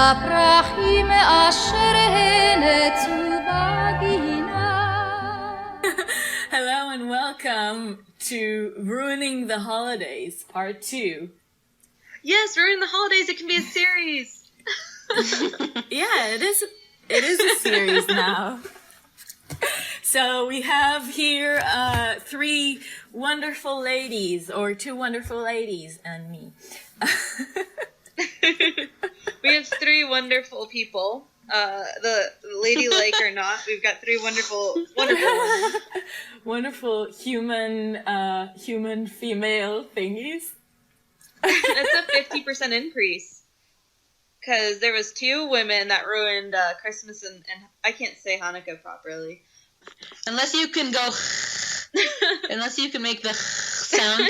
הפרחים אשר הנצו בגינה. Hello and welcome to Ruining the Holidays, Part 2. Yes, Ruining the Holidays, it can be a series. Yeah, it is a series now. So we have here three wonderful ladies, or two wonderful ladies, and me. We have three wonderful people. The ladylike or not, we've got three wonderful women. Wonderful human female thingies. That's a 50% increase. Because there was two women that ruined Christmas and I can't say Hanukkah properly. Unless you can go, unless you can make the sound.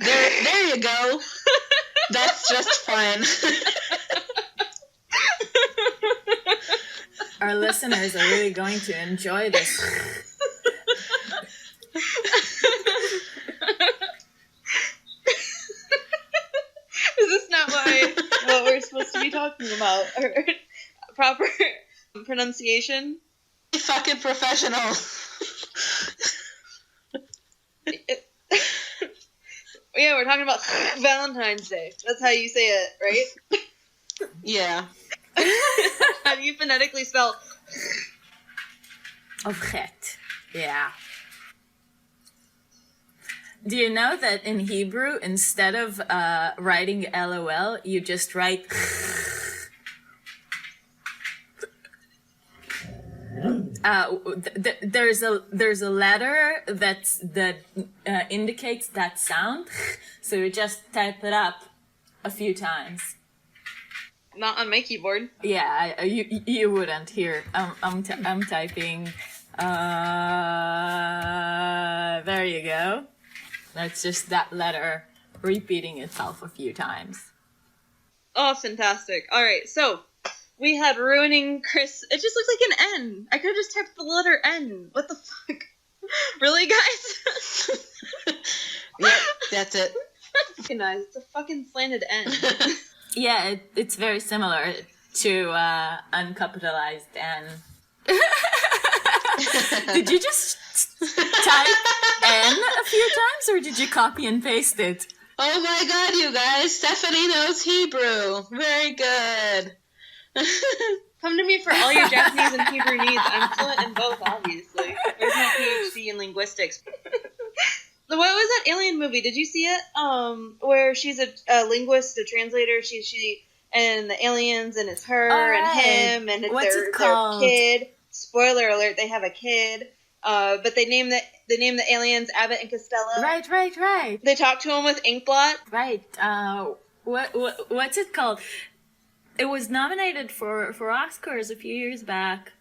There you go. That's just fine. Our listeners are really going to enjoy this. Is this not what we're supposed to be talking about? Or proper pronunciation? Fucking professional. Yeah, we're talking about Valentine's Day. That's how you say it, right? Yeah. How do you phonetically spell? Objet. Yeah. Do you know that in Hebrew, instead of writing LOL, you just write there's a letter that indicates that sound, so you just type it up a few times. Not on my keyboard. Yeah, you wouldn't. Here, I'm typing. There you go. That's just that letter repeating itself a few times. Oh, fantastic. All right, so we had ruining Chris. It just looks like an N. I could have just typed the letter N. What the fuck? Really, guys? Yep, that's it. Guys, it's a fucking slanted N. Yeah, it's very similar to uncapitalized N. Did you just type N a few times, or did you copy and paste it? Oh my god, you guys. Stephanie knows Hebrew. Very good. Come to me for all your Japanese and Hebrew needs. I'm fluent in both, obviously. There's no PhD in linguistics. What was that alien movie? Did you see it? Where she's a linguist, a translator. She and the aliens, and it's her and him, and it's their kid. Spoiler alert: they have a kid. But they name the aliens Abbott and Costello. Right. They talk to him with inkblot. Right. What's it called? It was nominated for Oscars a few years back,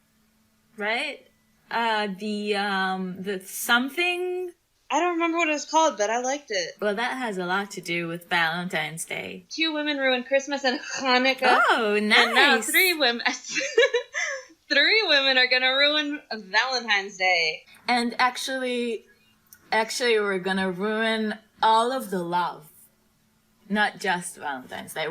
right? The something. I don't remember what it was called, but I liked it. Well, that has a lot to do with Valentine's Day. Two women ruined Christmas and Hanukkah. Oh, nice. And now three women are gonna ruin Valentine's Day. And actually, we're gonna ruin all of the love, not just Valentine's Day.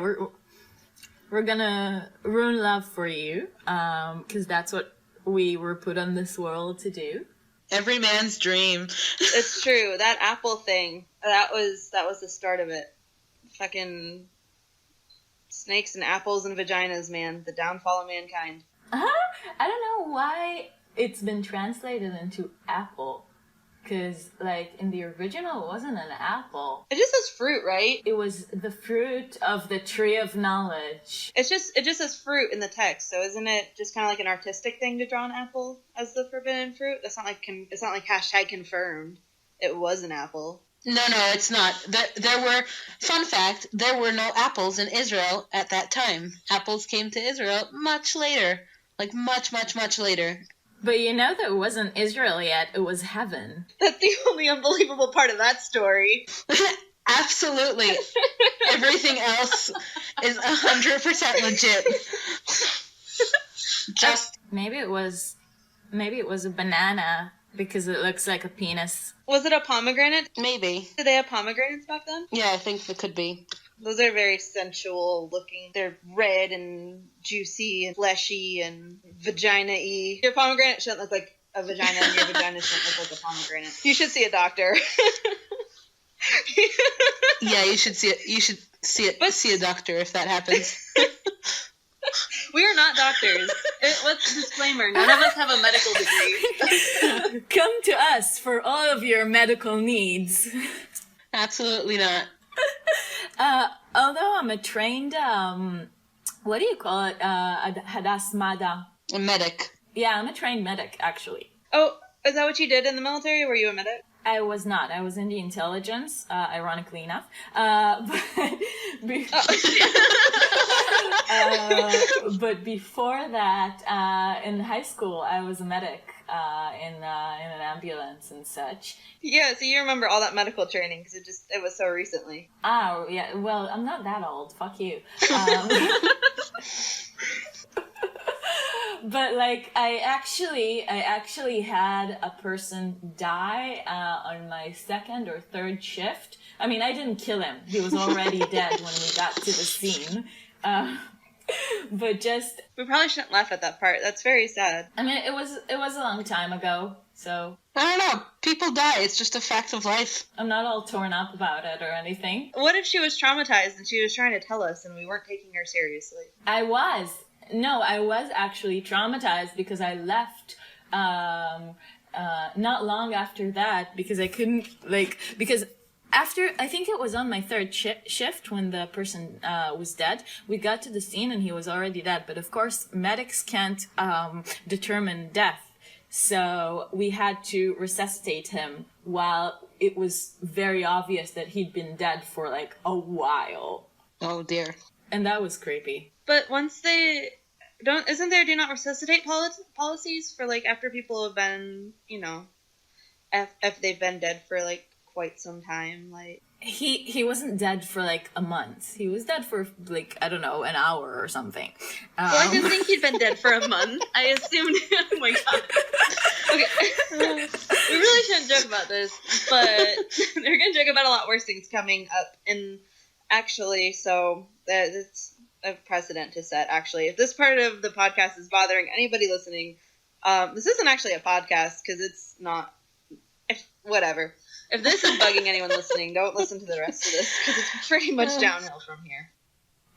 We're gonna ruin love for you, because that's what we were put on this world to do. Every man's dream. It's true. That Apple thing, that was the start of it. Fucking snakes and apples and vaginas, man. The downfall of mankind. I don't know why it's been translated into apple. Because, like, in the original, it wasn't an apple. It just says fruit, right? It was the fruit of the tree of knowledge. It just says fruit in the text, so isn't it just kind of like an artistic thing to draw an apple as the forbidden fruit? It's not like hashtag confirmed. It was an apple. No, it's not. There were, fun fact, there were no apples in Israel at that time. Apples came to Israel much later. Like, much, much, much later. But you know that it wasn't Israel yet, it was heaven. That's the only unbelievable part of that story. Absolutely. Everything else is 100% legit. Just maybe it was a banana because it looks like a penis. Was it a pomegranate? Maybe. Did they have pomegranates back then? Yeah, I think it could be. Those are very sensual looking. They're red and juicy and fleshy and vagina-y. Your pomegranate shouldn't look like a vagina, and your vagina shouldn't look like a pomegranate. You should see a doctor. Yeah, you should see it. You should see a doctor if that happens. We are not doctors. What's the disclaimer? None of us have a medical degree. Come to us for all of your medical needs. Absolutely not. Although I'm a trained, what do you call it? Hadasmada. A medic. Yeah, I'm a trained medic, actually. Oh, is that what you did in the military? Were you a medic? I was not. I was in the intelligence, ironically enough. But before that, in high school, I was a medic in an ambulance and such. Yeah, so you remember all that medical training because it was so recently. Oh, yeah. Well, I'm not that old. Fuck you. But like, I actually had a person die on my second or third shift. I mean, I didn't kill him. He was already dead when we got to the scene. But just, we probably shouldn't laugh at that part. That's very sad. I mean, it was a long time ago, so I don't know. People die. It's just a fact of life. I'm not all torn up about it or anything. What if she was traumatized and she was trying to tell us and we weren't taking her seriously? I was actually traumatized because I left not long after that because I couldn't, because after, I think it was on my third shift when the person was dead, we got to the scene and he was already dead. But of course, medics can't determine death. So we had to resuscitate him while it was very obvious that he'd been dead for like a while. Oh dear. And that was creepy. But once they isn't there do not resuscitate policies for like after people have been, if they've been dead for like quite some time, like he wasn't dead for like a month. He was dead for like, I don't know, an hour or something. Well, I didn't think he'd been dead for a month. I assumed. Oh my god. Okay, we really shouldn't joke about this, but they're gonna joke about a lot worse things coming up, and actually, so it's a precedent to set. Actually, if this part of the podcast is bothering anybody listening, this isn't actually a podcast because it's not. Whatever. If this is bugging anyone listening, don't listen to the rest of this because it's pretty much downhill from here.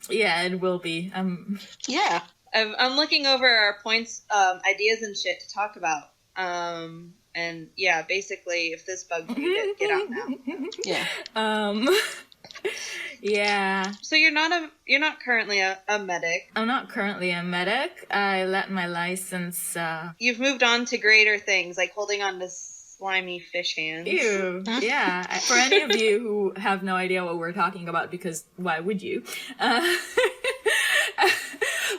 Yeah, it will be. Yeah. I'm looking over our points, ideas and shit to talk about. And yeah, basically, if this bugs you, get out now. Yeah. Yeah. So you're not currently a medic. I'm not currently a medic. I let my license. You've moved on to greater things, like holding on to slimy fish hands. Ew. Yeah. For any of you who have no idea what we're talking about, because why would you?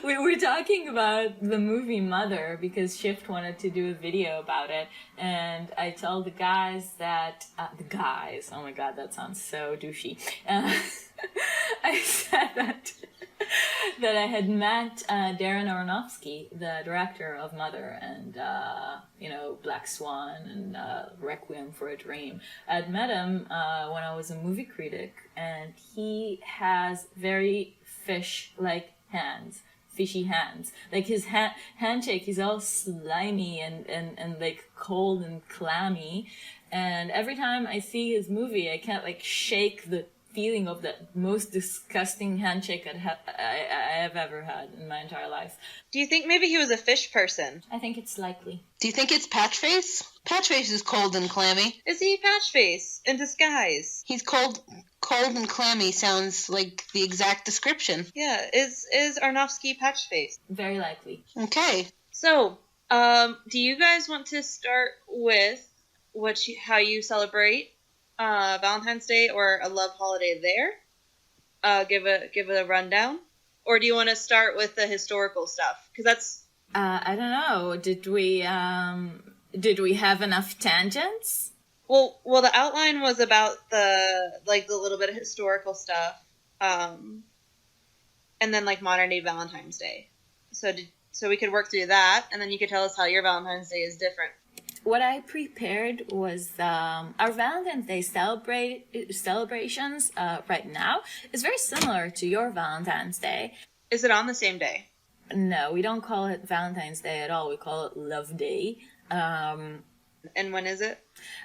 We were talking about the movie Mother because Shift wanted to do a video about it, and I told the guys that oh my god, that sounds so douchey. I said that I had met Darren Aronofsky, the director of Mother and Black Swan and Requiem for a Dream. I'd met him when I was a movie critic, and he has very fish-like hands. Fishy hands. Like his handshake, he's all slimy and like cold and clammy. And every time I see his movie, I can't like shake the feeling of that most disgusting handshake I have ever had in my entire life. Do you think maybe he was a fish person? I think it's likely. Do you think it's Patchface? Patchface is cold and clammy. Is he Patchface in disguise? He's cold and clammy sounds like the exact description. Yeah, is Aronofsky Patchface? Very likely. Okay. So, do you guys want to start with how you celebrate Valentine's Day or a love holiday there? Give it a rundown, or do you want to start with the historical stuff? Because that's I don't know. Did we have enough tangents? well, the outline was about the little bit of historical stuff, and then like modern day Valentine's Day. So we could work through that, and then you could tell us how your Valentine's Day is different. what I prepared was our Valentine's Day celebrations right now is very similar to your Valentine's Day. Is it on the same day? No, we don't call it Valentine's Day at all. We call it Love Day. And when is it?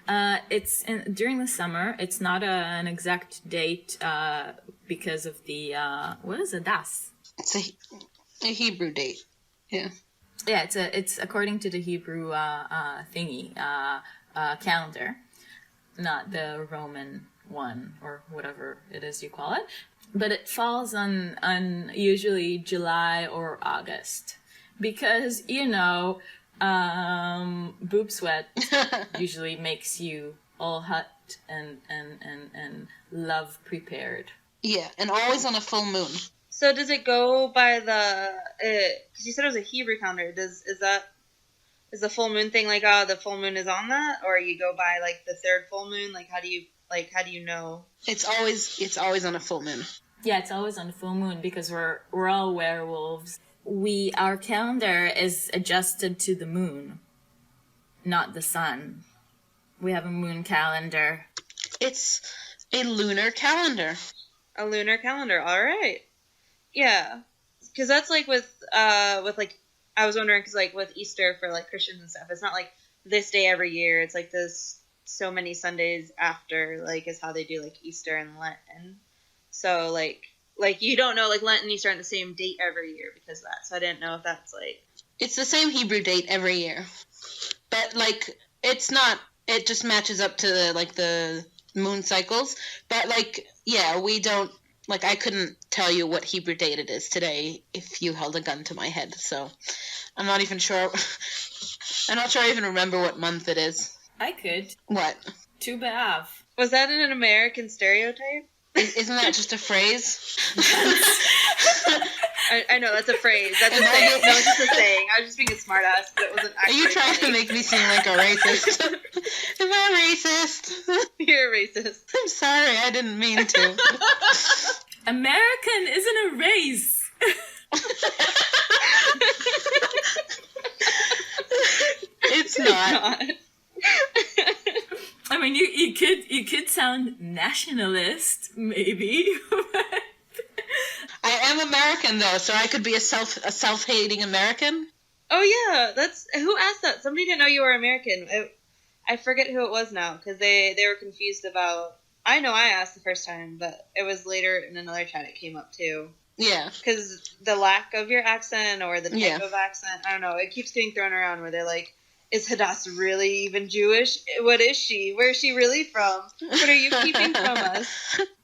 It's during the summer. It's not an exact date because of the what is it? Das. It's a Hebrew date. Yeah. Yeah, it's according to the Hebrew thingy calendar, not the Roman one or whatever it is you call it. But it falls on usually July or August because boob sweat usually makes you all hot and love prepared. Yeah, and always on a full moon. So does it go by the? Because you said it was a Hebrew calendar. Is the full moon thing like the full moon is on that, or you go by like the third full moon? Like how do you know? It's always on a full moon. Yeah, it's always on the full moon because we're all werewolves. Our calendar is adjusted to the moon, not the sun. We have a moon calendar. It's a lunar calendar. A lunar calendar. All right. Yeah, because that's like with like I was wondering because like with Easter for like Christians and stuff, it's not like this day every year. It's like this so many Sundays after like is how they do like Easter and Lenten. So like you don't know like Lent and Easter on the same date every year because of that. So I didn't know if that's like it's the same Hebrew date every year, but like it's not. It just matches up to the moon cycles. But like yeah, we don't. Like, I couldn't tell you what Hebrew date it is today if you held a gun to my head, so I'm not even sure. I'm not sure I even remember what month it is. I could. What? Tu B'Av. Was that an American stereotype? Isn't that just a phrase? I know, that's a phrase. That's a saying. No, it's just a saying. I was just being a smartass, but it wasn't actually. Are you trying to make me seem like a racist? Am I racist? You're a racist. I'm sorry, I didn't mean to. American isn't a race. It's not. I mean, you could sound nationalist, maybe. I am American though, so I could be a self-hating American. Oh yeah, that's who asked that. Somebody didn't know you were American. I forget who it was now because they were confused about. I know I asked the first time, but it was later in another chat it came up too. Yeah, because the lack of your accent or the type of accent, I don't know. It keeps getting thrown around where they're like, "Is Hadass really even Jewish? What is she? Where is she really from? What are you keeping from us?"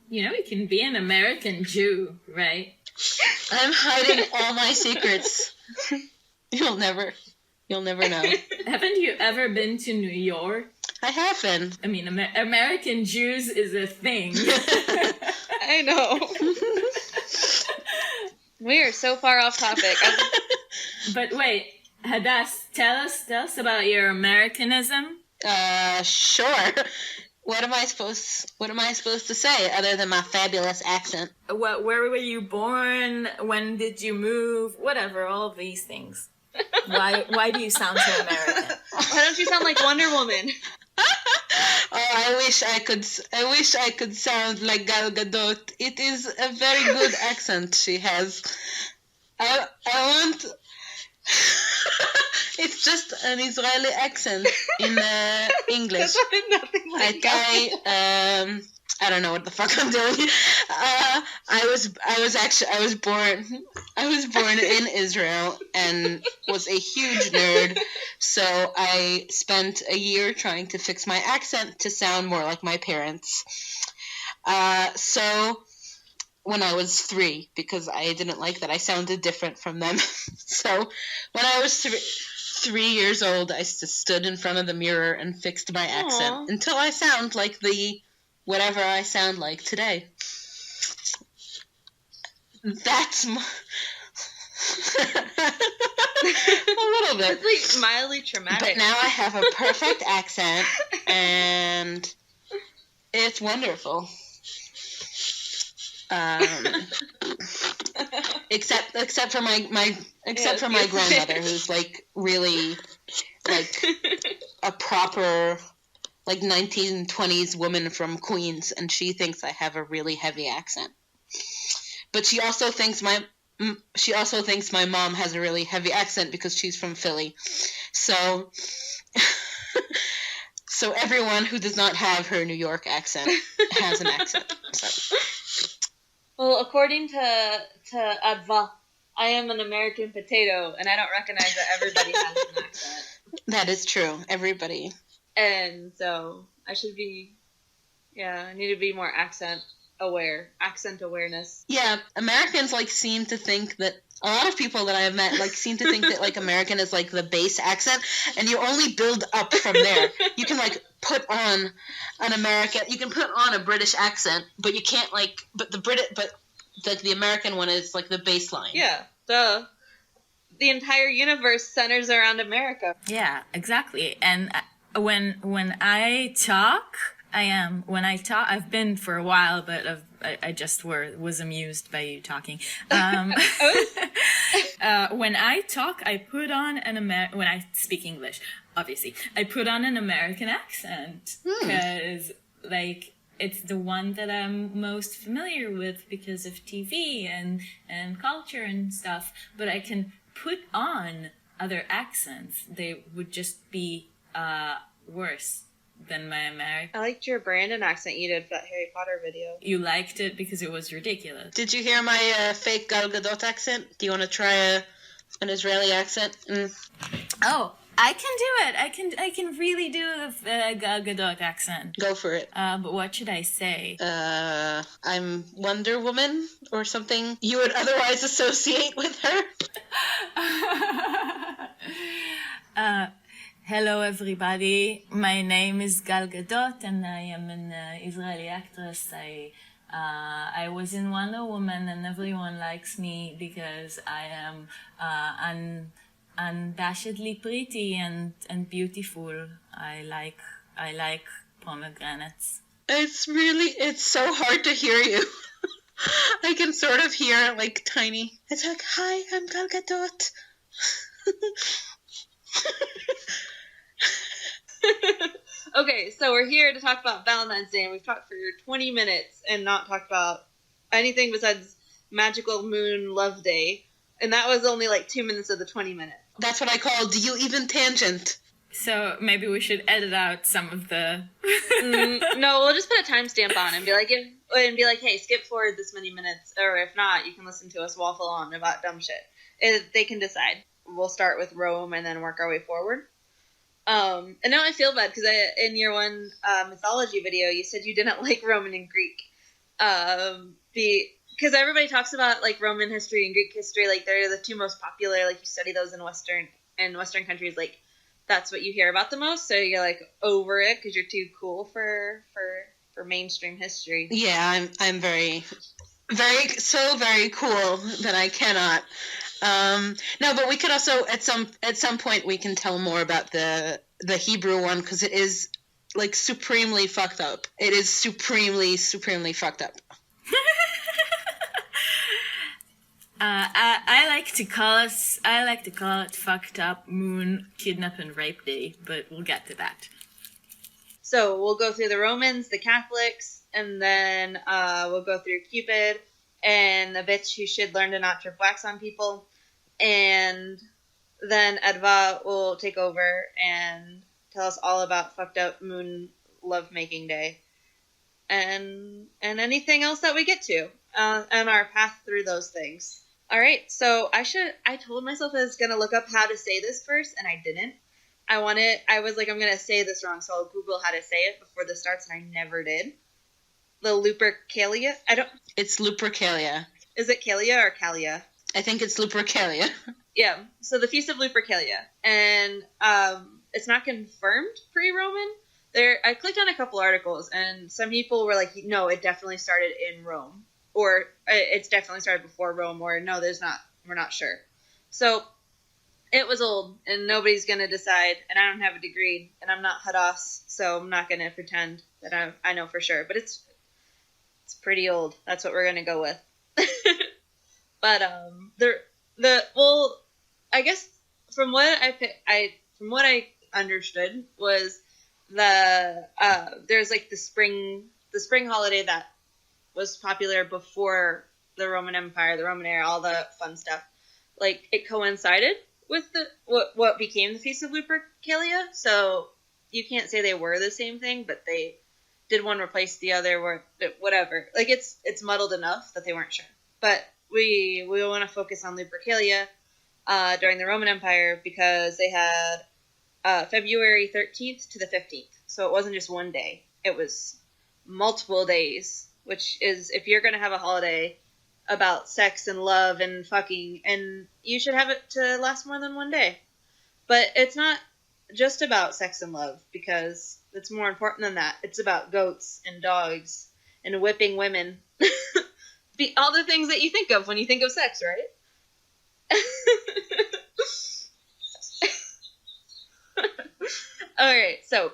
You can be an American Jew, right? I'm hiding all my secrets. You'll never know. Haven't you ever been to New York? I haven't. I mean, American Jews is a thing. I know. We are so far off topic. But wait, Hadass, tell us about your Americanism. Sure. What am I supposed to say other than my fabulous accent? Where were you born? When did you move? Whatever, all of these things. Why do you sound so American? Why don't you sound like Wonder Woman? Oh, I wish I could sound like Gal Gadot. It is a very good accent she has. I want. It's just an Israeli accent in English. Nothing like I don't know what the fuck I'm doing. I was born in Israel and was a huge nerd. So I spent a year trying to fix my accent to sound more like my parents. So when I was 3, because I didn't like that I sounded different from them. So when I was 3 years old, I stood in front of the mirror and fixed my accent until I sound like whatever I sound like today. That's a little bit. It's like mildly traumatic. But now I have a perfect accent, and it's wonderful. Except for my grandmother, who's like really like a proper, like, 1920s woman from Queens, and she thinks I have a really heavy accent. But she also thinks my mom has a really heavy accent because she's from Philly. So so everyone who does not have her New York accent has an accent. So. Well, according to Adva, I am an American potato, and I don't recognize that everybody has an accent. That is true. Everybody. And so I should be, I need to be more accent awareness. Yeah, Americans, like, seem to think that, a lot of people that I have met, like, seem to think that, like, American is, like, the base accent, and you only build up from there. You can, like, put on you can put on a British accent, but you can't, like, but the American one is, like, the baseline. Yeah, the entire universe centers around America. Yeah, exactly. And when I talk, I've been for a while, but I just was amused by you talking. When I talk, I put on when I speak English, obviously, I put on an American accent because, like, it's the one that I'm most familiar with because of TV and culture and stuff. But I can put on other accents. They would just be worse than my American. I liked your Brandon accent you did for that Harry Potter video. You liked it because it was ridiculous. Did you hear my fake Gal Gadot accent? Do you want to try an Israeli accent? Oh, I can do it. I can really do the Gal Gadot accent. Go for it. But what should I say? I'm Wonder Woman or something you would otherwise associate with her. Hello, everybody. My name is Gal Gadot, and I am an Israeli actress. I was in Wonder Woman, and everyone likes me because I am unabashedly pretty and beautiful. I like pomegranates. It's so hard to hear you. I can sort of hear, like, tiny. It's like, hi, I'm Gal Gadot. Okay, so we're here to talk about Valentine's Day, and we've talked for 20 minutes and not talked about anything besides Magical Moon Love Day. And that was only like 2 minutes of the 20 minutes. That's what I call, do you even tangent? So maybe we should edit out some of the... No, we'll just put a timestamp on and be like, hey, skip forward this many minutes, or if not, you can listen to us waffle on about dumb shit. They can decide. We'll start with Rome and then work our way forward. And now I feel bad because in your one mythology video, you said you didn't like Roman and Greek. Because everybody talks about, like, Roman history and Greek history, like, they're the two most popular, like, you study those in Western countries, like, that's what you hear about the most, so you're, like, over it because you're too cool for mainstream history. Yeah, I'm very, very cool that I cannot. No, but we could also, at some point, we can tell more about the Hebrew one, because it is, like, supremely fucked up. It is supremely fucked up. I like to call it fucked up moon kidnap and rape day, but we'll get to that. So we'll go through the Romans, the Catholics, and then we'll go through Cupid and the bitch who should learn to not drip wax on people, and then Adva will take over and tell us all about fucked up moon lovemaking day, and anything else that we get to on our path through those things. All right, so I told myself I was going to look up how to say this first, and I didn't. I was like, I'm going to say this wrong, so I'll Google how to say it before this starts, and I never did. The Lupercalia? It's Lupercalia. Is it Calia or Calia? I think it's Lupercalia. Yeah, so the Feast of Lupercalia. And it's not confirmed pre-Roman. I clicked on a couple articles, and some people were like, no, it definitely started in Rome. Or it's definitely started before Rome, or no, we're not sure. So it was old, and nobody's going to decide, and I don't have a degree, and I'm not Hadass, so I'm not going to pretend that I know for sure. But it's pretty old. That's what we're going to go with. But I guess from what I understood was there's like the spring holiday that was popular before the Roman Empire, the Roman era, all the fun stuff. Like, it coincided with what became the Feast of Lupercalia, so you can't say they were the same thing, but they did one replace the other, whatever. Like, it's muddled enough that they weren't sure. But we want to focus on Lupercalia during the Roman Empire because they had February 13th to the 15th. So it wasn't just one day. It was multiple days, which is, if you're going to have a holiday about sex and love and fucking, and you should have it to last more than one day. But it's not just about sex and love, because it's more important than that. It's about goats and dogs and whipping women. All the things that you think of when you think of sex, right? Alright, so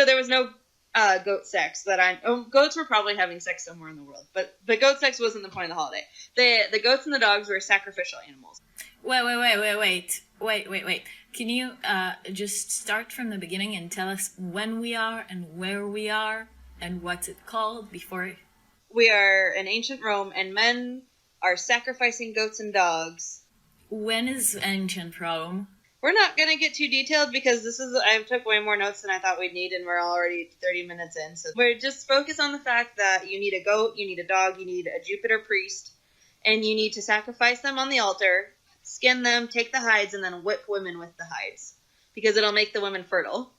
there was no goat sex that goats were probably having sex somewhere in the world, but goat sex wasn't the point of the holiday. The goats and the dogs were sacrificial animals. Wait. Can you just start from the beginning and tell us when we are and where we are and what's it called before? We are in ancient Rome, and men are sacrificing goats and dogs. When is ancient Rome? We're not going to get too detailed because I took way more notes than I thought we'd need, and we're already 30 minutes in. So we're just focused on the fact that you need a goat, you need a dog, you need a Jupiter priest, and you need to sacrifice them on the altar, skin them, take the hides, and then whip women with the hides, because it'll make the women fertile.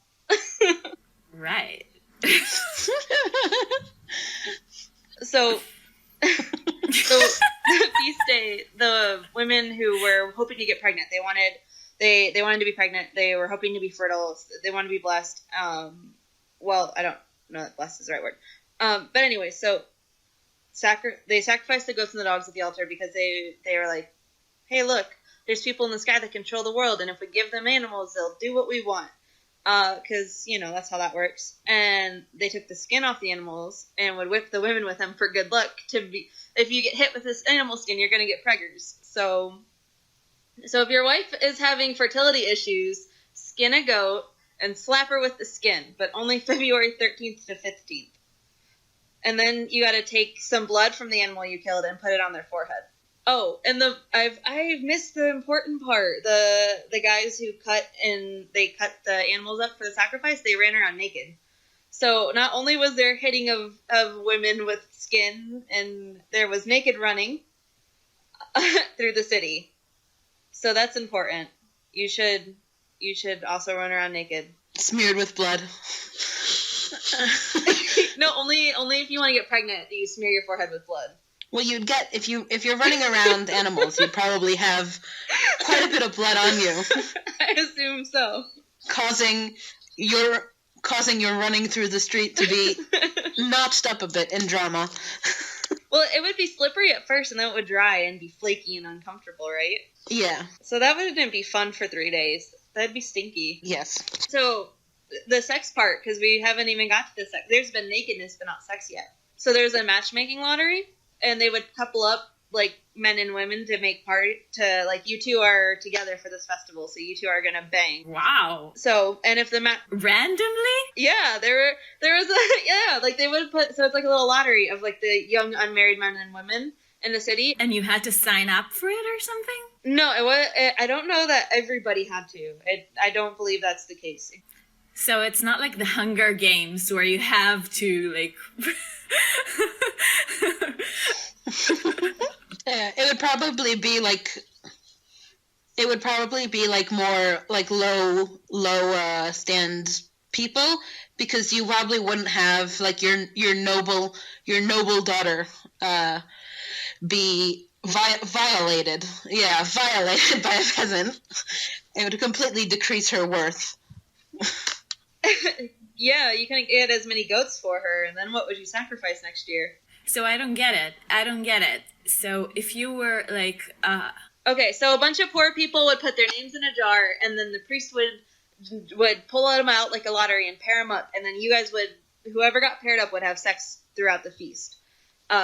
Right. So the feast day, the women who were hoping to get pregnant, they wanted to be pregnant. They were hoping to be fertile. They wanted to be blessed. Well, I don't know that blessed is the right word. But anyway, so they sacrificed the goats and the dogs at the altar because they were like, hey, look, there's people in the sky that control the world, and if we give them animals, they'll do what we want. Because, that's how that works. And they took the skin off the animals and would whip the women with them for good luck. If you get hit with this animal skin, you're going to get preggers. So if your wife is having fertility issues, skin a goat and slap her with the skin, but only February 13th to 15th. And then you got to take some blood from the animal you killed and put it on their forehead. Oh, and I've missed the important part. The guys who cut the animals up for the sacrifice, they ran around naked. So not only was there hitting of women with skin, and there was naked running through the city. So that's important. You should also run around naked. Smeared with blood. No, only if you want to get pregnant do you smear your forehead with blood. Well, you'd get, if you're running around animals, you'd probably have quite a bit of blood on you. I assume so. Causing your running through the street to be notched up a bit in drama. Well, it would be slippery at first, and then it would dry and be flaky and uncomfortable, right? Yeah. So that wouldn't be fun for 3 days. That'd be stinky. Yes. So the sex part, because we haven't even got to the sex. There's been nakedness, but not sex yet. So there's a matchmaking lottery, and they would couple up, like, men and women to make like, you two are together for this festival, so you two are gonna bang. Wow. So, and if randomly? Yeah, there was like, they would put, so it's like a little lottery of, like, the young unmarried men and women in the city. And you had to sign up for it or something? No, I don't know that everybody had to. I don't believe that's the case. So it's not like the Hunger Games where you have to, like... It would probably be like more like low stand people, because you probably wouldn't have like your noble daughter be violated by a peasant. It would completely decrease her worth. Yeah, you couldn't get as many goats for her, and then what would you sacrifice next year? So I don't get it. So if you were like... Okay, so a bunch of poor people would put their names in a jar, and then the priest would pull them out like a lottery and pair them up, and then you guys whoever got paired up would have sex throughout the feast.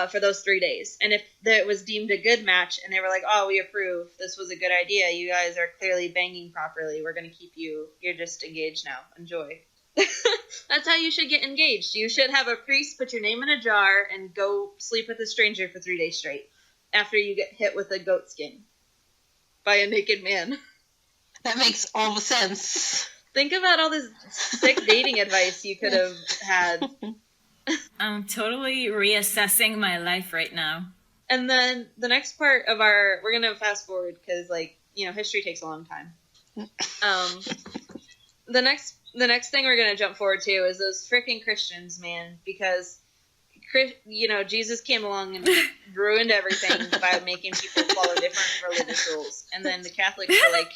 for those 3 days. And if it was deemed a good match and they were like, oh, we approve, this was a good idea, you guys are clearly banging properly, we're going to keep you, you're just engaged now, enjoy. That's how you should get engaged. You should have a priest put your name in a jar and go sleep with a stranger for 3 days straight after you get hit with a goat skin by a naked man. That makes all the sense. Think about all this sick dating advice you could have had. I'm totally reassessing my life right now. And then the next part of we're going to fast forward because, like, history takes a long time. The next thing we're going to jump forward to is those freaking Christians, man, because, Jesus came along and ruined everything by making people follow different religious rules. And then the Catholics were like,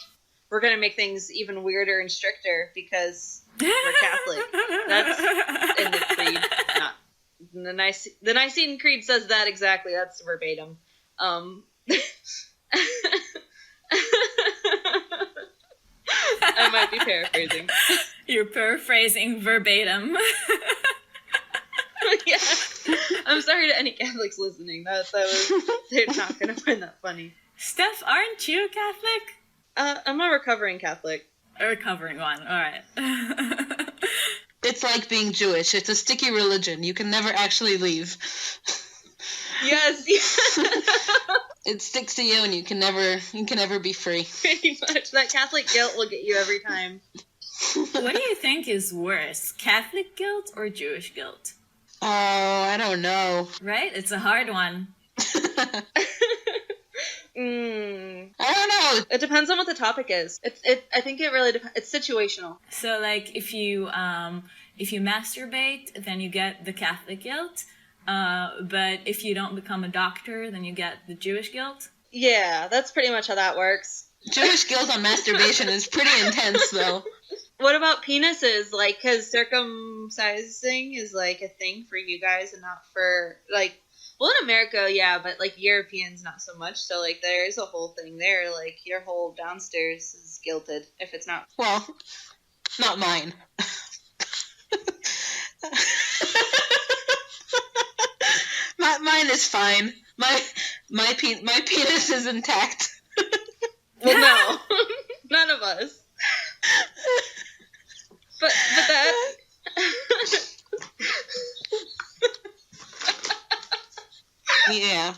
we're going to make things even weirder and stricter because we're Catholic. That's in the creed. Not the Nicene Creed says that exactly. That's verbatim. I might be paraphrasing. You're paraphrasing verbatim. Yeah. I'm sorry to any Catholics listening. They're not going to find that funny. Steph, aren't you Catholic? I'm a recovering Catholic. A recovering one, alright. It's like being Jewish. It's a sticky religion. You can never actually leave. Yes. It sticks to you and you can never be free. Pretty much. That Catholic guilt will get you every time. What do you think is worse, Catholic guilt or Jewish guilt? Oh, I don't know. Right? It's a hard one. I don't know. It depends on what the topic is. I think it really depends. It's situational. So, like, if you masturbate, then you get the Catholic guilt. But if you don't become a doctor, then you get the Jewish guilt. Yeah, that's pretty much how that works. Jewish guilt on masturbation is pretty intense, though. What about penises? Like, because circumcising is, like, a thing for you guys and not for, like, well, in America, yeah, but, like, Europeans, not so much. So, like, there is a whole thing there. Like, your whole downstairs is guilted if it's not. Well, not mine. Mine is fine. My penis is intact. Well, no. None of us. But that... Yeah.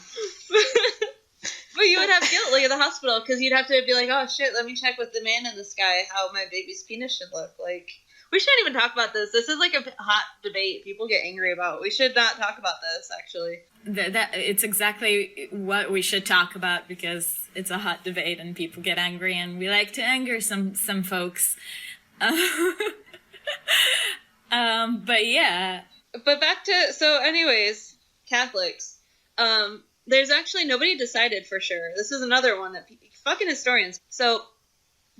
But you would have guilt, like, at the hospital, because you'd have to be like, oh, shit, let me check with the man in the sky how my baby's penis should look. Like, we shouldn't even talk about this. This is, like, a hot debate people get angry about. We should not talk about this, actually. It's exactly what we should talk about because it's a hot debate and people get angry and we like to anger some folks. But yeah. But back to, so anyways, Catholics. There's actually nobody decided for sure. This is another one that fucking historians. So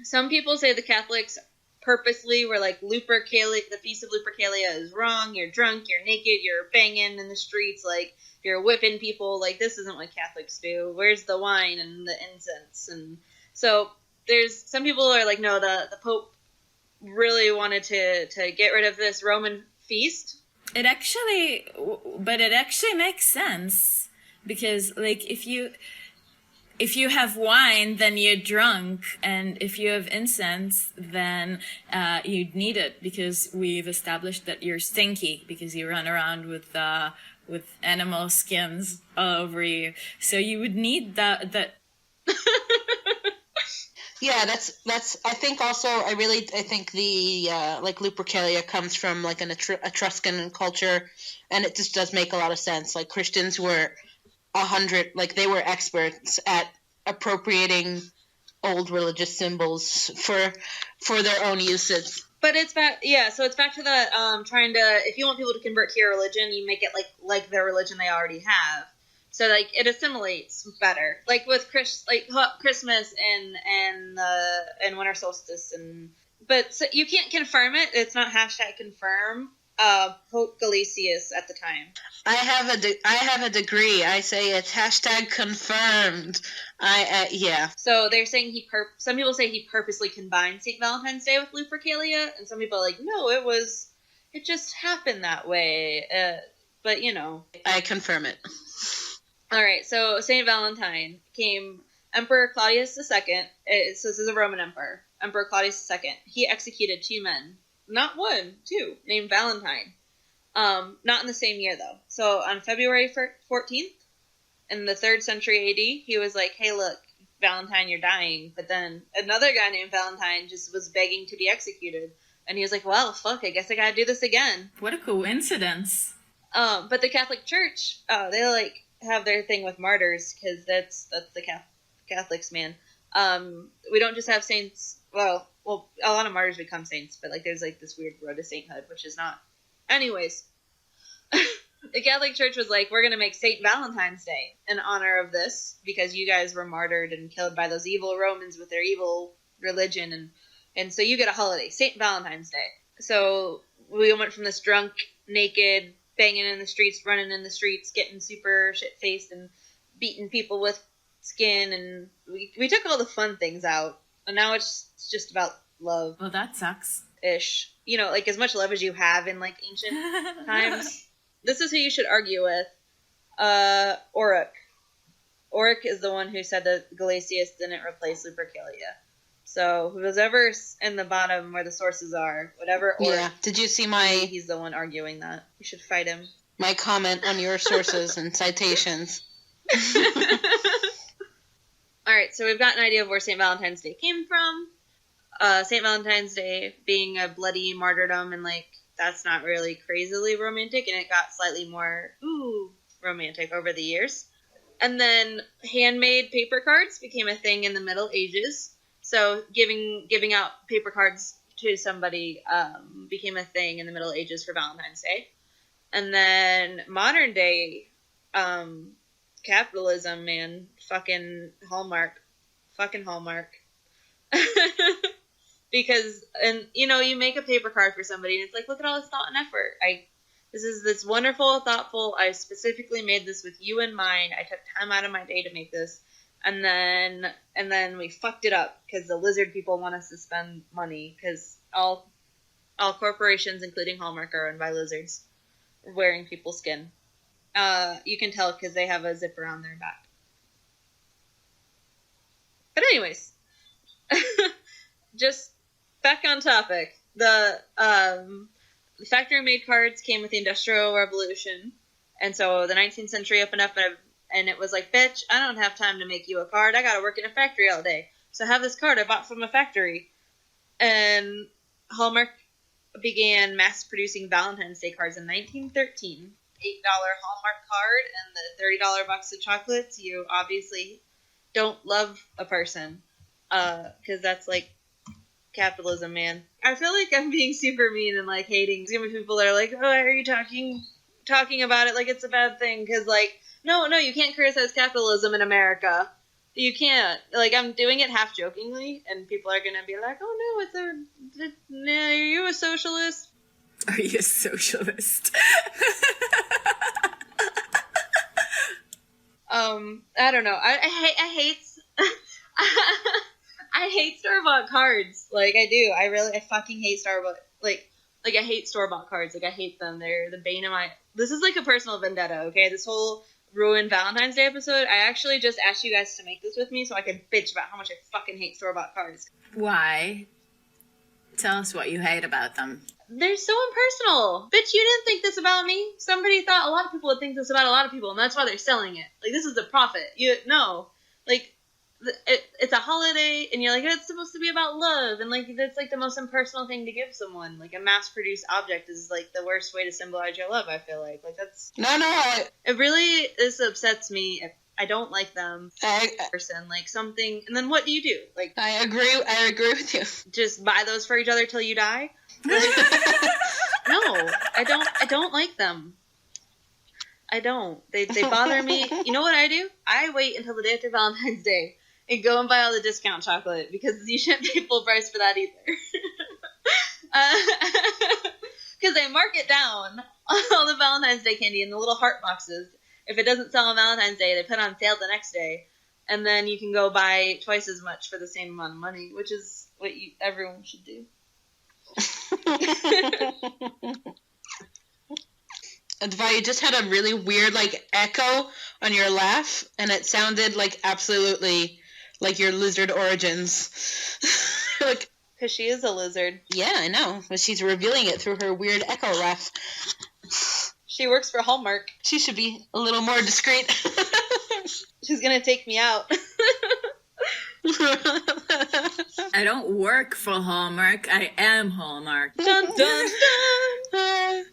some people say the Catholics purposely were like, Lupercalia, the Feast of Lupercalia is wrong. You're drunk, you're naked, you're banging in the streets, like you're whipping people. Like, this isn't what Catholics do. Where's the wine and the incense? And so there's some people are like, no, the Pope really wanted to get rid of this Roman feast. It actually makes sense because, like, if you have wine, then you're drunk, and if you have incense, then you'd need it because we've established that you're stinky because you run around with animal skins all over you. So you would need that. Yeah, that's. I think also, I think the like Lupercalia comes from like an Etruscan culture, and it just does make a lot of sense. Like, Christians were they were experts at appropriating old religious symbols for their own usage. But it's back, yeah. So it's back to that trying to, if you want people to convert to your religion, you make it like their religion they already have. So, like, it assimilates better, like with Christmas and winter solstice, but so you can't confirm it. It's not #confirm. Pope Gelasius at the time. I have a degree. I say it's #confirmed. Yeah. So they're saying some people say he purposely combined St. Valentine's Day with Lupercalia, and some people are like, no, it just happened that way. but you know. I confirm it. All right, so Saint Valentine came. Emperor Claudius II. So this is a Roman emperor. Emperor Claudius II. He executed 2 men, not 1, 2, named Valentine. Not in the same year though. So on February 14th, in the 3rd century AD, he was like, "Hey, look, Valentine, you're dying." But then another guy named Valentine just was begging to be executed, and he was like, "Well, fuck, I guess I gotta do this again." What a coincidence. But the Catholic Church, they like have their thing with martyrs because that's the Catholics, man. We don't just have saints. Well, a lot of martyrs become saints, but like there's like this weird road to sainthood, which is not. Anyways, the Catholic Church was like, we're gonna make Saint Valentine's Day in honor of this because you guys were martyred and killed by those evil Romans with their evil religion, and so you get a holiday, Saint Valentine's Day. So we went from this drunk, naked, banging in the streets, running in the streets, getting super shit-faced and beating people with skin, and we took all the fun things out, and now it's just about love. Well, that sucks. Ish. You know, like as much love as you have in like ancient times. This is who you should argue with. Oric. Oric is the one who said that Galasius didn't replace Lupercalia. So who's ever in the bottom where the sources are, whatever Oric. Yeah. Did you see He's the one arguing that. You should fight him. my comment on your sources and citations? All right, so we've got an idea of where St. Valentine's Day came from. St. Valentine's Day being a bloody martyrdom, and like that's not really crazily romantic, and it got slightly more romantic over the years. And then handmade paper cards became a thing in the Middle Ages. So giving out paper cards to somebody became a thing in the Middle Ages for Valentine's Day. And then modern day capitalism, man, fucking Hallmark. Because, and you know, you make a paper card for somebody and it's like, look at all this thought and effort. This is this wonderful, thoughtful, I specifically made this with you in mind. I took time out of my day to make this. And then we fucked it up because the lizard people want us to spend money because all corporations, including Hallmark, are owned by lizards wearing people's skin. You can tell because they have a zipper on their back. But anyways, just back on topic. The factory-made cards came with the Industrial Revolution, and so the 19th century opened up, and it was like, bitch, I don't have time to make you a card. I gotta work in a factory all day. So have this card I bought from a factory. And Hallmark began mass-producing Valentine's Day cards in 1913. $8 Hallmark card and the $30 box of chocolates. You obviously don't love a person, because that's like capitalism, man. I feel like I'm being super mean and like hating. There's gonna be people that are like, oh, why are you talking about it like it's a bad thing? Because like, no, you can't criticize capitalism in America. You can't. Like, I'm doing it half jokingly, and people are gonna be like, oh no, are you a socialist? Are you a socialist? I don't know. I hate I hate store-bought cards. Like, I do. I fucking hate store-bought. Like I hate store-bought cards. Like, I hate them. They're the bane of my... This is like a personal vendetta, okay? This whole ruined Valentine's Day episode, I actually just asked you guys to make this with me so I could bitch about how much I fucking hate store-bought cards. Why? Tell us what you hate about them. They're so impersonal. Bitch, you didn't think this about me. Somebody thought a lot of people would think this about a lot of people, and that's why they're selling it. Like, this is the profit. Like, it's a holiday, and you're like, it's supposed to be about love, and like, that's like the most impersonal thing to give someone. Like, a mass-produced object is like the worst way to symbolize your love, I feel like. Like, that's... It really, this upsets me. I don't like them. Person, like something, and then what do you do? Like, I agree with you. Just buy those for each other till you die? No, I don't like them. I don't. They bother me. You know what I do? I wait until the day after Valentine's Day and go and buy all the discount chocolate because you shouldn't pay full price for that either. Because they mark it down, all the Valentine's Day candy in the little heart boxes. If it doesn't sell on Valentine's Day, they put it on sale the next day. And then you can go buy twice as much for the same amount of money, which is what everyone should do. Advai, you just had a really weird, like, echo on your laugh, and it sounded, like, absolutely like your lizard origins. Like, Because she is a lizard. yeah, I know, but she's revealing it through her weird echo laugh. She works for Hallmark. She should be a little more discreet. She's going to take me out. I don't work for Hallmark. I am Hallmark. Dun, dun, dun.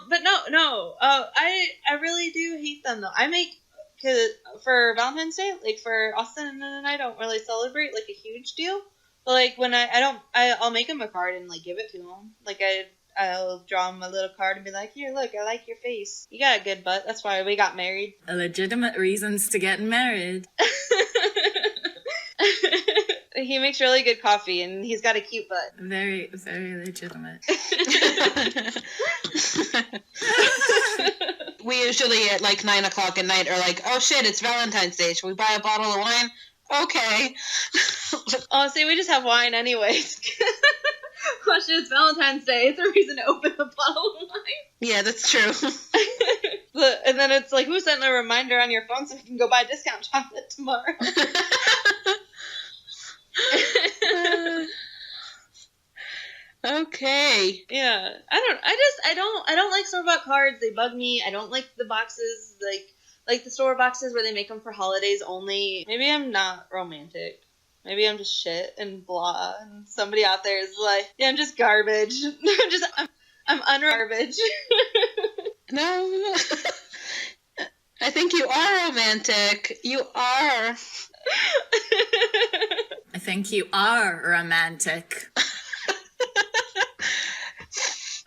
But no. I really do hate them though. I make, cause for Valentine's Day, like for Austin and I don't really celebrate like a huge deal. But like when I'll make him a card and like give it to him. Like I'll draw him a little card and be like, here, look, I like your face. You got a good butt. That's why we got married. Legitimate reasons to get married. He makes really good coffee and he's got a cute butt. Very, very legitimate. We usually at like 9 o'clock at night are like, oh shit, it's Valentine's Day. Should we buy a bottle of wine? Okay. Honestly, we just have wine anyways. Question, it's Valentine's Day. It's a reason to open a bottle of wine. Yeah, that's true. And then it's like, who sent a reminder on your phone so we can go buy discount chocolate tomorrow? Okay. Yeah. I don't like store-bought cards. They bug me. I don't like the boxes, like the store boxes where they make them for holidays only. Maybe I'm not romantic. Maybe I'm just shit and blah. And somebody out there is like, yeah, I'm just garbage. I'm ungarbage. No. I think you are romantic. You are. I think you are romantic.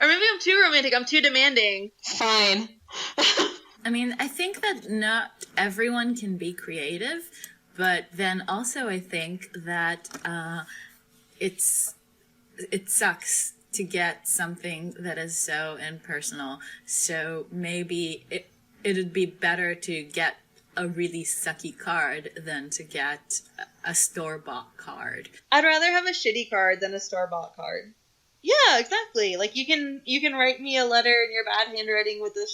Or maybe I'm too romantic. I'm too demanding. Fine. I mean, I think that not everyone can be creative, but then also I think that it sucks to get something that is so impersonal. So maybe it'd be better to get a really sucky card than to get a store-bought card. I'd rather have a shitty card than a store-bought card. Yeah, exactly. Like you can write me a letter in your bad handwriting with a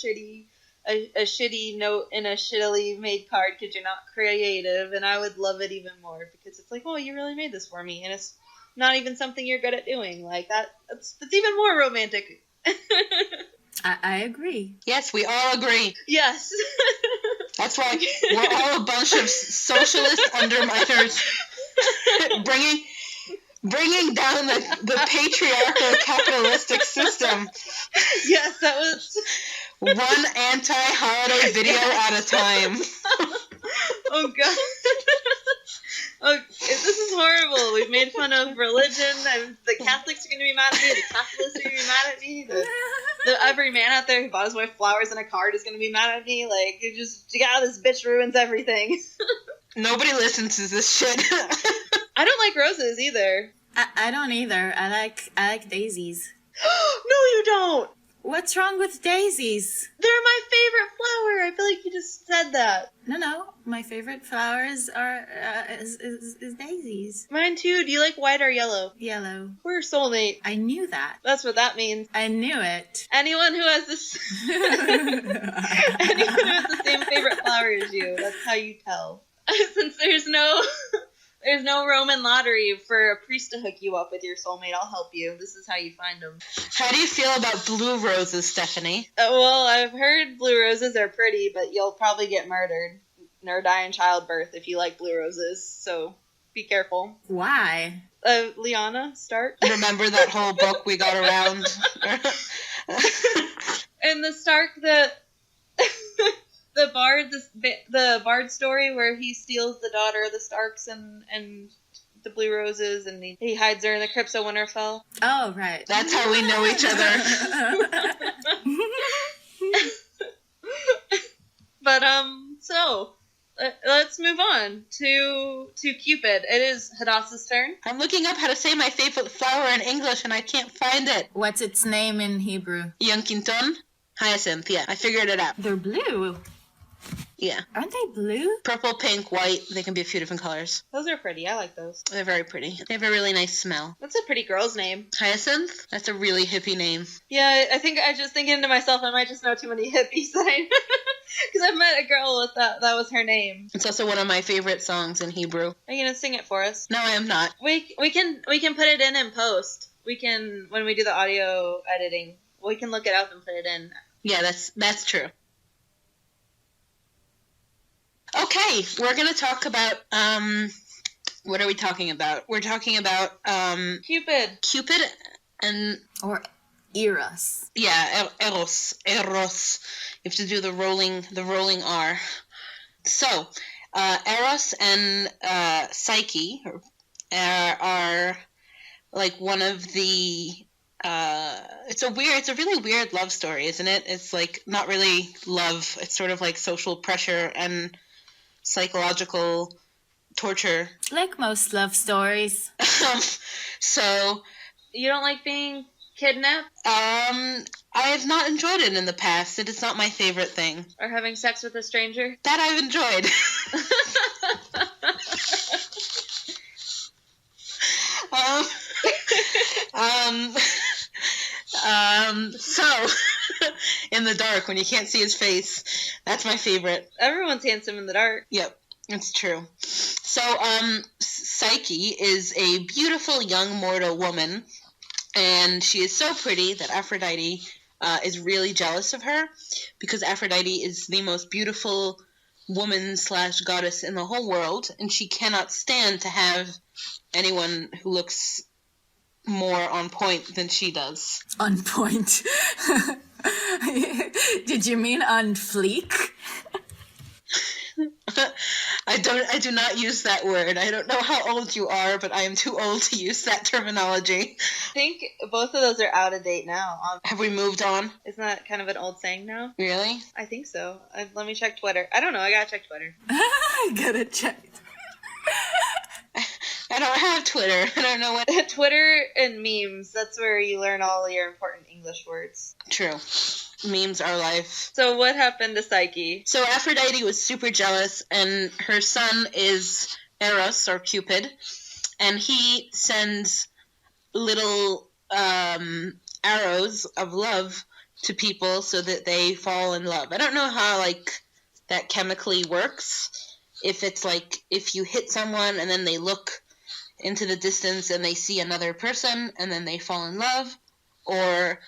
shitty note in a shittily made card because you're not creative, and I would love it even more because it's like, oh, you really made this for me, and it's not even something you're good at doing. Like that's even more romantic. I agree. Yes, we all agree. Yes. That's why we're all a bunch of socialist underminers bringing down the patriarchal capitalistic system. Yes, that was one anti-holiday video at a time. Oh god. Oh, this is horrible. We've made fun of religion. The Catholics are going to be mad at me. The Catholics are going to be mad at me. The every man out there who bought his wife flowers and a card is going to be mad at me. Like, this bitch ruins everything. Nobody listens to this shit. I don't like roses either. I don't either. I like daisies. No, you don't. What's wrong with daisies? They're my favorite flower. I feel like you just said that. No. My favorite flowers are is daisies. Mine too. Do you like white or yellow? Yellow. We're soulmate. I knew that. That's what that means. I knew it. Anyone who has anyone who has the same favorite flower as you, that's how you tell. Since there's no Roman lottery for a priest to hook you up with your soulmate, I'll help you. This is how you find them. How do you feel about blue roses, Stephanie? Well, I've heard blue roses are pretty, but you'll probably get murdered or die in childbirth if you like blue roses, so be careful. Why? Lyanna, start. Remember that whole book we got around? And the Stark, the Bard story where he steals the daughter of the Starks and the blue roses, and he hides her in the crypts of Winterfell. Oh, right. That's how we know each other. But so let's move on to Cupid. It is Hadassah's turn. I'm looking up how to say my favorite flower in English and I can't find it. What's its name in Hebrew? Yankington? Hyacinth, yeah. I figured it out. They're blue. Yeah. Aren't they blue? Purple, pink, white. They can be a few different colors. Those are pretty. I like those. They're very pretty. They have a really nice smell. That's a pretty girl's name. Hyacinth? That's a really hippie name. Yeah, I think I just thinking to myself, I might just know too many hippies because I met a girl with that was her name. It's also one of my favorite songs in Hebrew. Are you gonna sing it for us? No, I am not. We can put it in post. We can, when we do the audio editing, we can look it up and put it in. Yeah, that's true. Okay, we're gonna talk about what are we talking about? We're talking about Cupid and Or Eros. yeah, Eros. You have to do the rolling R. So, Eros and Psyche are like one of the it's a really weird love story, isn't it? It's like not really love. It's sort of like social pressure and psychological torture. Like most love stories. So, You don't like being kidnapped I have not enjoyed it in the past. It is not my favorite thing. or having sex with a stranger? That I've enjoyed. So, in the dark, when you can't see his face, that's my favorite. Everyone's handsome in the dark. Yep, it's true. So, Psyche is a beautiful young mortal woman, and she is so pretty that Aphrodite is really jealous of her, because Aphrodite is the most beautiful woman/goddess in the whole world, and she cannot stand to have anyone who looks more on point than she does. On point. Did you mean on fleek? I do not use that word. I don't know how old you are, but I am too old to use that terminology. I think both of those are out of date now. Have we moved on? Isn't that kind of an old saying now? Really? I think so. Let me check Twitter. I don't know. I gotta check Twitter. I gotta check. I don't have Twitter. I don't know what... Twitter and memes, that's where you learn all your important English words. True. Memes are life. So what happened to Psyche? So Aphrodite was super jealous, and her son is Eros, or Cupid, and he sends little arrows of love to people so that they fall in love. I don't know how, like, that chemically works. If it's like, if you hit someone and then they look into the distance and they see another person and then they fall in love, or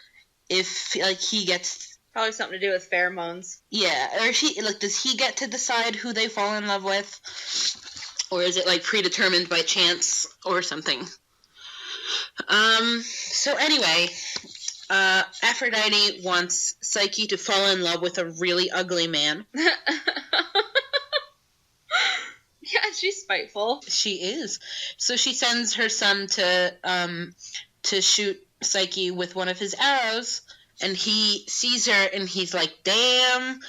if, like, he gets... Probably something to do with pheromones. Yeah, or does he get to decide who they fall in love with? Or is it, like, predetermined by chance or something? So anyway, Aphrodite wants Psyche to fall in love with a really ugly man. Yeah, she's spiteful. She is. So she sends her son to shoot Psyche with one of his arrows, and he sees her and he's like, damn,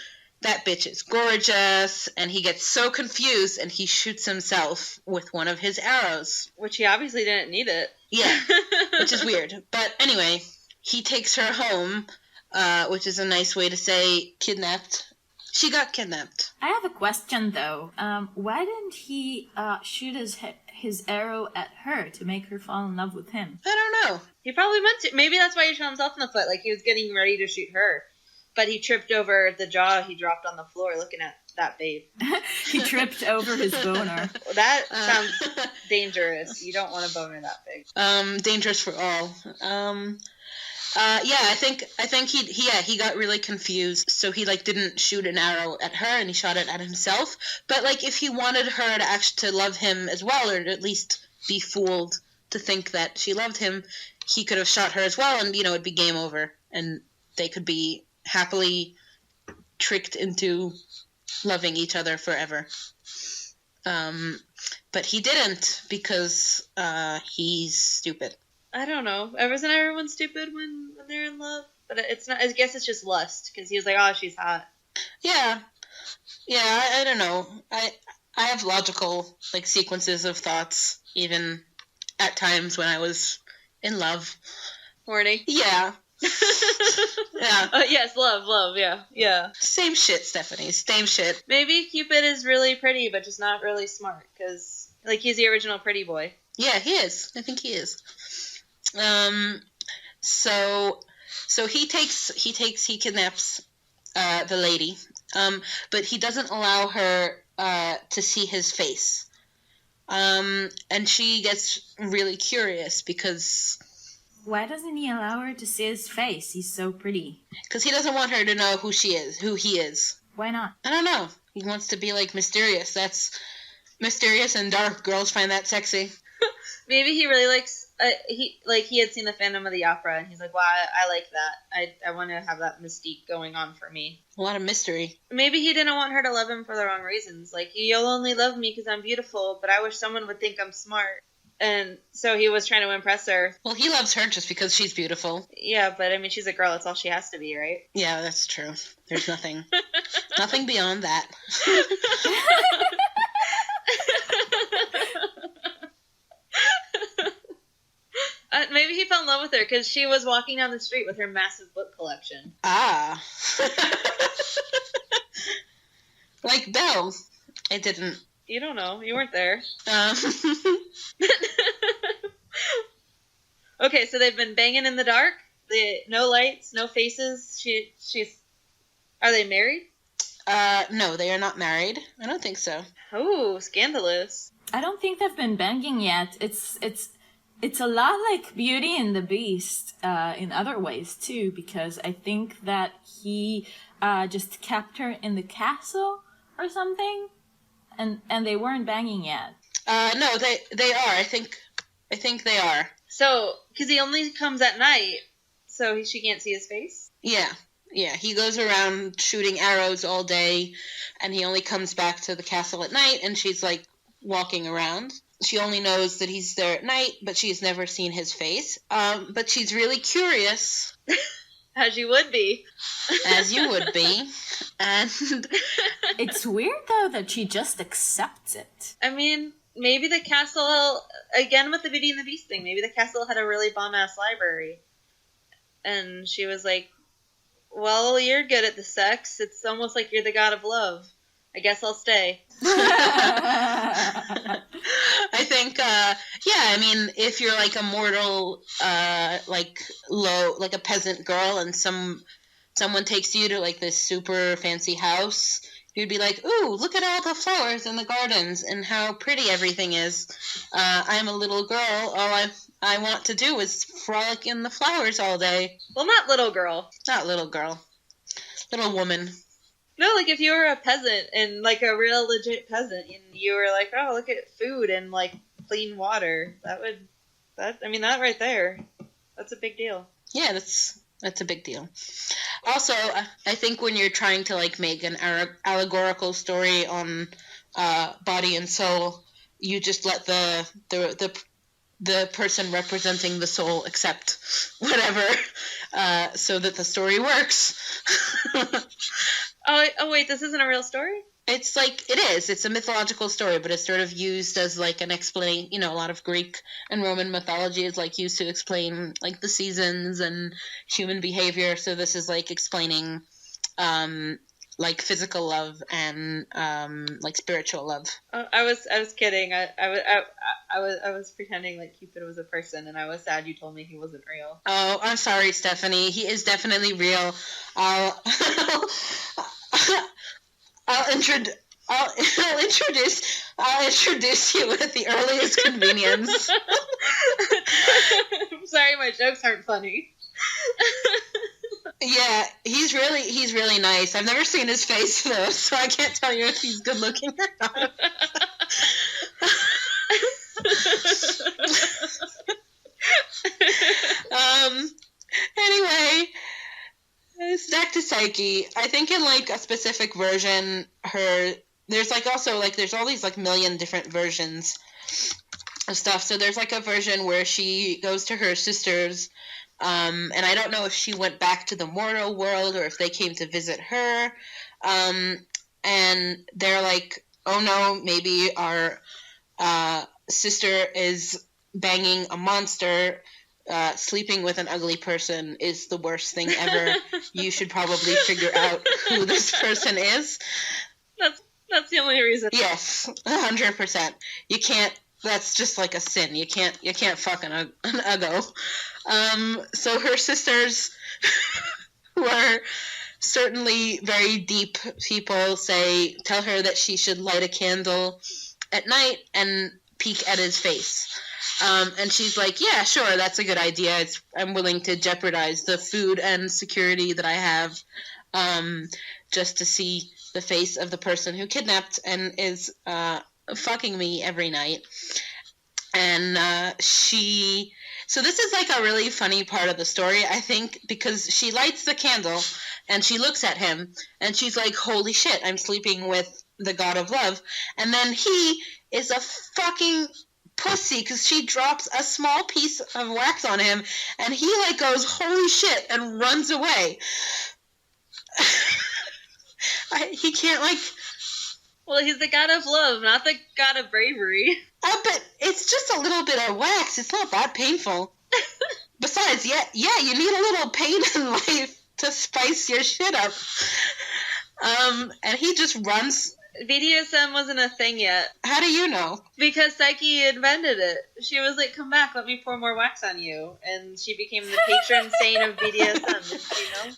that bitch is gorgeous, and he gets so confused and he shoots himself with one of his arrows. Which he obviously didn't need it. Yeah, which is weird. But anyway, he takes her home, which is a nice way to say kidnapped. She got kidnapped. I have a question though. Why didn't he shoot his arrow at her to make her fall in love with him? I don't know. He probably meant to. Maybe that's why he shot himself in the foot. Like he was getting ready to shoot her. But he tripped over the jaw he dropped on the floor looking at that babe. He tripped over his boner. That sounds dangerous. You don't want a boner that big. Dangerous for all. Yeah, I think he got really confused, so he like didn't shoot an arrow at her and he shot it at himself. But like if he wanted her to actually to love him as well, or to at least be fooled to think that she loved him, he could have shot her as well, and it'd be game over, and they could be happily tricked into loving each other forever. But he didn't, because he's stupid. I don't know. Isn't everyone stupid when they're in love? But it's not. I guess it's just lust, because he was like, "Oh, she's hot." Yeah. I don't know. I have logical like sequences of thoughts, even at times when I was in love. Horny. Yeah. Yeah. Yes, love, yeah. Same shit, Stephanie. Same shit. Maybe Cupid is really pretty, but just not really smart, because, like, he's the original pretty boy. Yeah, he is. I think he is. So he kidnaps the lady, but he doesn't allow her to see his face. And she gets really curious because Why doesn't he allow her to see his face? He's so pretty. he doesn't want her to know who he is. Why not? I don't know. He wants to be like mysterious. That's mysterious and dark. Girls find that sexy. Maybe he really likes. He had seen the Phantom of the Opera, and he's like, "Wow, I like that. I want to have that mystique going on for me." A lot of mystery. Maybe he didn't want her to love him for the wrong reasons. Like, you'll only love me because I'm beautiful, but I wish someone would think I'm smart. And so he was trying to impress her. Well, he loves her just because she's beautiful. Yeah, but I mean, she's a girl. That's all she has to be, right? Yeah, that's true. There's nothing beyond that. Maybe he fell in love with her because she was walking down the street with her massive book collection. Ah. Like Belle. I didn't. You don't know. You weren't there. Okay, so they've been banging in the dark. No lights, no faces. She's. Are they married? No, they are not married. I don't think so. Oh, scandalous. I don't think they've been banging yet. It's a lot like Beauty and the Beast in other ways too, because I think that he just kept her in the castle or something, and they weren't banging yet. No, they are. I think they are. So, because he only comes at night, so she can't see his face? Yeah. He goes around shooting arrows all day, and he only comes back to the castle at night, and she's, like, walking around. She only knows that he's there at night, but she's never seen his face. But she's really curious. As you would be. As you would be. And It's weird, though, that she just accepts it. I mean, maybe the castle, again with the Beauty and the Beast thing, maybe the castle had a really bomb-ass library. And she was like, well, you're good at the sex. It's almost like you're the god of love. I guess I'll stay. I think, I mean, if you're like a mortal, like a peasant girl and someone takes you to like this super fancy house, you'd be like, ooh, look at all the flowers in the gardens and how pretty everything is. I'm a little girl. All I want to do is frolic in the flowers all day. Well, not little girl. Not little girl. Little woman. No, like if you were a peasant and like a real legit peasant and you were like, oh, look at food and like clean water, that right there, that's a big deal. Yeah, that's a big deal. Also, I think when you're trying to like make an allegorical story on body and soul, you just let the person representing the soul accept whatever, so that the story works. Oh wait, this isn't a real story? It's like, it is. It's a mythological story, but it's sort of used as like an explain, a lot of Greek and Roman mythology is like used to explain like the seasons and human behavior. So this is like explaining like physical love and like spiritual love. Oh, I was kidding. I was pretending like Cupid was a person, and I was sad you told me he wasn't real. Oh, I'm sorry, Stephanie. He is definitely real. I'll introduce you at the earliest convenience. I'm sorry, my jokes aren't funny. Yeah, he's really nice. I've never seen his face though, so I can't tell you if he's good looking or not. Anyway, back to Psyche. I think in like a specific version, there's like also like there's all these like million different versions of stuff. So there's like a version where she goes to her sisters, and I don't know if she went back to the mortal world or if they came to visit her, and they're like, oh no, maybe our sister is banging a monster sleeping with an ugly person is the worst thing ever. You should probably figure out who this person is. That's the only reason. Yes, 100%. You can't. That's just like a sin. You can't fuck an uggo. So her sisters, who are certainly very deep people, tell her that she should light a candle at night and peek at his face. And she's like, yeah, sure, that's a good idea. I'm willing to jeopardize the food and security that I have just to see the face of the person who kidnapped and is fucking me every night. And so this is like a really funny part of the story, I think, because she lights the candle and she looks at him and she's like, holy shit, I'm sleeping with the god of love. And then he is a fucking pussy because she drops a small piece of wax on him and he like goes, holy shit, and runs away. He can't like... Well, he's the god of love, not the god of bravery. But it's just a little bit of wax. It's not that painful. Besides, yeah, you need a little pain in life to spice your shit up. And he just runs. BDSM wasn't a thing yet. How do you know? Because Psyche invented it. She was like, come back, let me pour more wax on you. And she became the patron saint of BDSM, didn't you know?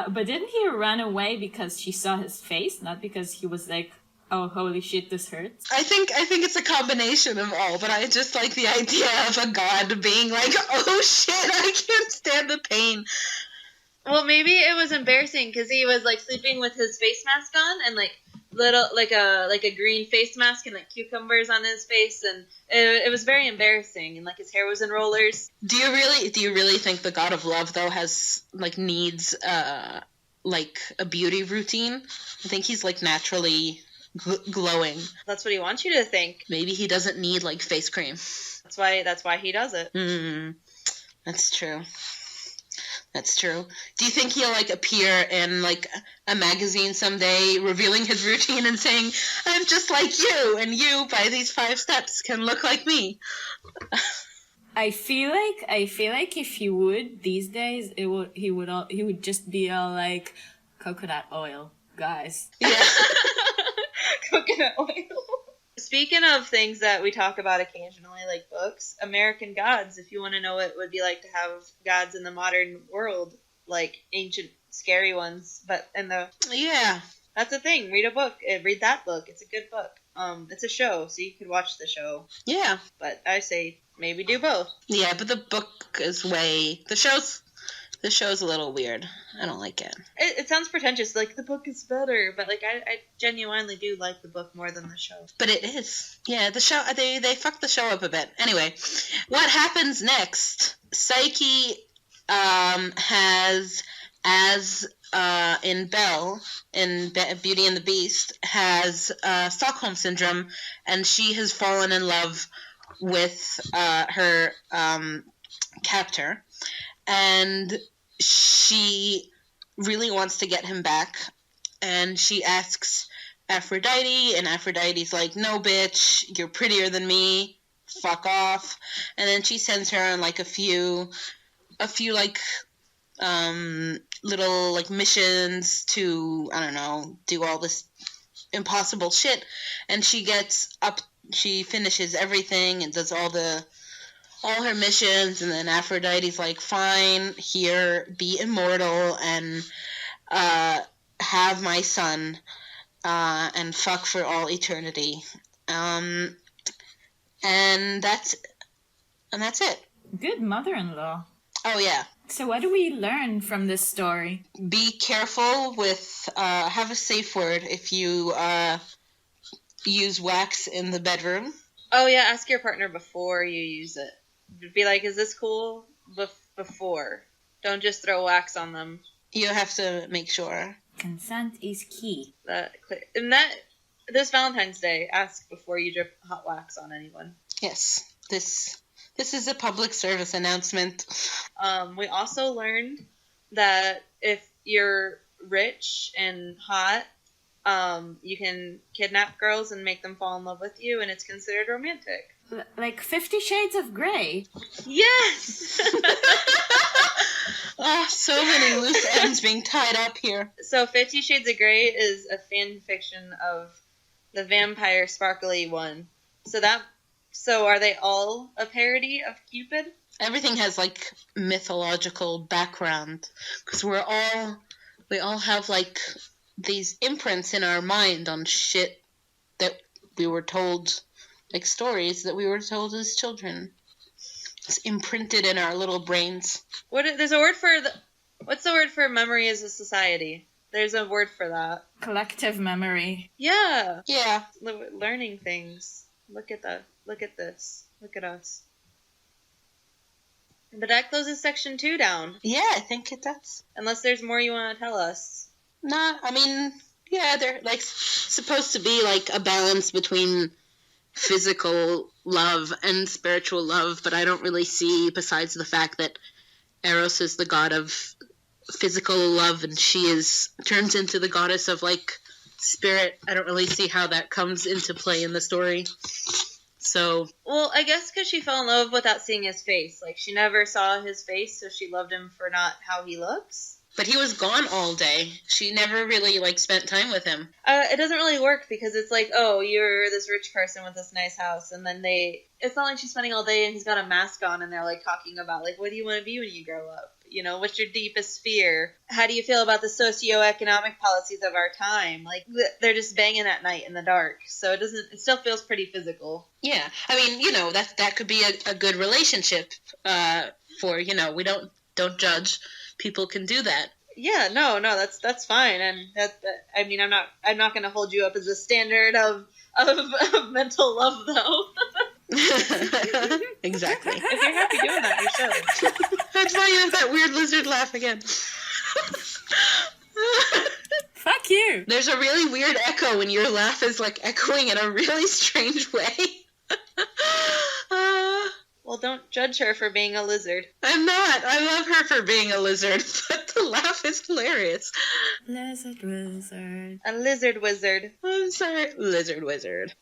But didn't he run away because she saw his face, not because he was like, oh, holy shit, this hurts? I think it's a combination of all, but I just like the idea of a god being like, oh shit, I can't stand the pain. Well, maybe it was embarrassing because he was like sleeping with his face mask on and like little like a green face mask and like cucumbers on his face, and it was very embarrassing, and like his hair was in rollers. Do you really think the god of love though has like needs like a beauty routine? I think he's like naturally glowing. That's what he wants you to think. Maybe he doesn't need like face cream. That's why he does it. That's true. That's true. Do you think he'll like appear in like a magazine someday revealing his routine and saying, I'm just like you, and you by these 5 steps can look like me? I feel like if he would these days, he would just be all like coconut oil, guys. Yeah. Coconut oil. Speaking of things that we talk about occasionally, like books, American Gods, if you want to know what it would be like to have gods in the modern world, like ancient, scary ones, but in the... Yeah. That's the thing. Read a book. Read that book. It's a good book. It's a show, so you could watch the show. Yeah. But I say maybe do both. Yeah, but the book is way... The show's a little weird. I don't like it. It sounds pretentious, like the book is better, but like I genuinely do like the book more than the show. But it is. Yeah, the show, they fucked the show up a bit. Anyway, what happens next? Psyche has, as in Belle, in Beauty and the Beast, has Stockholm Syndrome, and she has fallen in love with her captor. And she really wants to get him back, and she asks Aphrodite, and Aphrodite's like, no bitch, you're prettier than me, fuck off. And then she sends her on like a few like little like missions to, I don't know, do all this impossible shit, and she finishes everything and does all her missions, and then Aphrodite's like, fine, here, be immortal, and have my son, and fuck for all eternity. And that's it. Good mother-in-law. Oh, yeah. So what do we learn from this story? Be careful with, have a safe word if you use wax in the bedroom. Oh, yeah, ask your partner before you use it. Be like, is this cool? Before. Don't just throw wax on them. You have to make sure. Consent is key. This Valentine's Day, ask before you drip hot wax on anyone. Yes. This is a public service announcement. We also learned that if you're rich and hot You can kidnap girls and make them fall in love with you, and it's considered romantic. Like 50 Shades of Grey. Yes! So many loose ends being tied up here. So 50 Shades of Grey is a fan fiction of the vampire sparkly one. So are they all a parody of Cupid? Everything has like mythological background because we all have like these imprints in our mind on shit that we were told, like stories that we were told as children. It's imprinted in our little brains. There's a word for what's the word for memory as a society? There's a word for that. Collective memory. Yeah. Yeah. Learning things. Look at that. Look at this. Look at us. But that closes section 2 down. Yeah, I think it does. Unless there's more you want to tell us. Nah, I mean, yeah, they're like supposed to be like a balance between physical love and spiritual love, but I don't really see, besides the fact that Eros is the god of physical love and she turns into the goddess of like spirit. I don't really see how that comes into play in the story. So, well, I guess because she fell in love without seeing his face. Like, she never saw his face, so she loved him for not how he looks. But he was gone all day. She never really, like, spent time with him. It doesn't really work because it's like, oh, you're this rich person with this nice house. And then it's not like she's spending all day and he's got a mask on and they're, like, talking about, like, what do you want to be when you grow up? You know, what's your deepest fear? How do you feel about the socioeconomic policies of our time? Like, they're just banging at night in the dark. So it still feels pretty physical. Yeah. I mean, you know, that could be a good relationship for, you know, we don't judge. People can do that. Yeah, no, that's fine, and I mean, I'm not going to hold you up as a standard of mental love, though. Exactly. If you're happy doing that, you should. That's why you have that weird lizard laugh again. Fuck you. There's a really weird echo when your laugh is like echoing in a really strange way. Well, don't judge her for being a lizard. I'm not. I love her for being a lizard, but the laugh is hilarious. Lizard wizard. A lizard wizard. I'm sorry. Lizard wizard.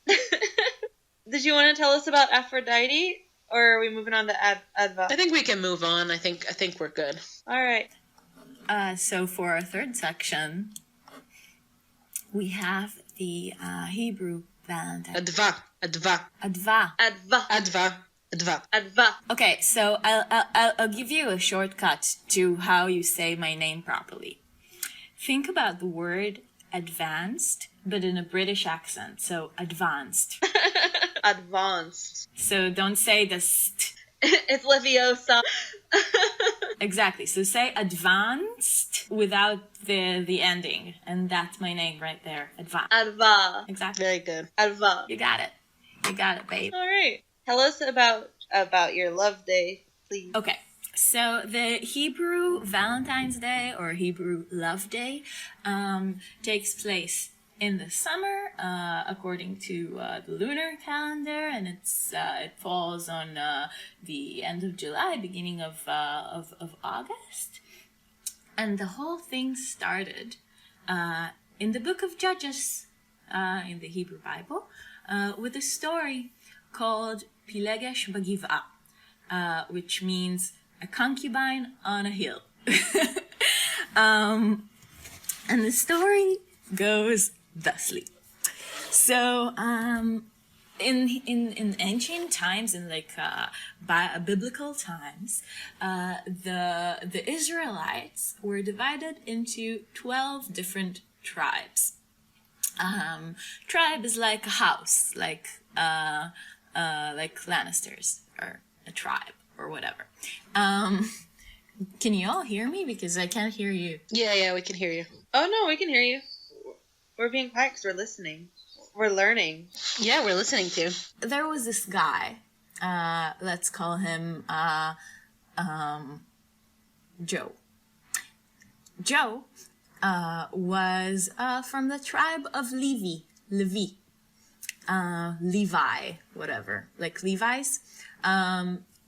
Did you want to tell us about Aphrodite, or are we moving on to Adva? I think we can move on. I think we're good. All right. So for our third section, we have the Hebrew Valentine. Adva. Okay, so I'll give you a shortcut to how you say my name properly. Think about the word advanced, but in a British accent. So advanced. Advanced. So don't say the st. It's Leviosa. Exactly. So say advanced without the ending, and that's my name right there. Advanced. Adva. Exactly. Very good. Adva. You got it, babe. All right. Tell us about your love day, please. Okay. So the Hebrew Valentine's Day or Hebrew Love Day takes place in the summer, according to the lunar calendar, and it falls on the end of July, beginning of August, and the whole thing started in the book of Judges, in the Hebrew Bible, with a story called Pilegesh Bagiv'ah, which means a concubine on a hill. And the story goes thusly. So, in ancient times, in like biblical times, the Israelites were divided into 12 different tribes. Tribe is like a house, like Lannisters, or a tribe, or whatever. Can you all hear me? Because I can't hear you. Yeah, we can hear you. Oh, no, we can hear you. We're being quiet because we're listening. We're learning. Yeah, we're listening to. There was this guy, let's call him Joe. Joe was from the tribe of Levi, whatever, like Levi's.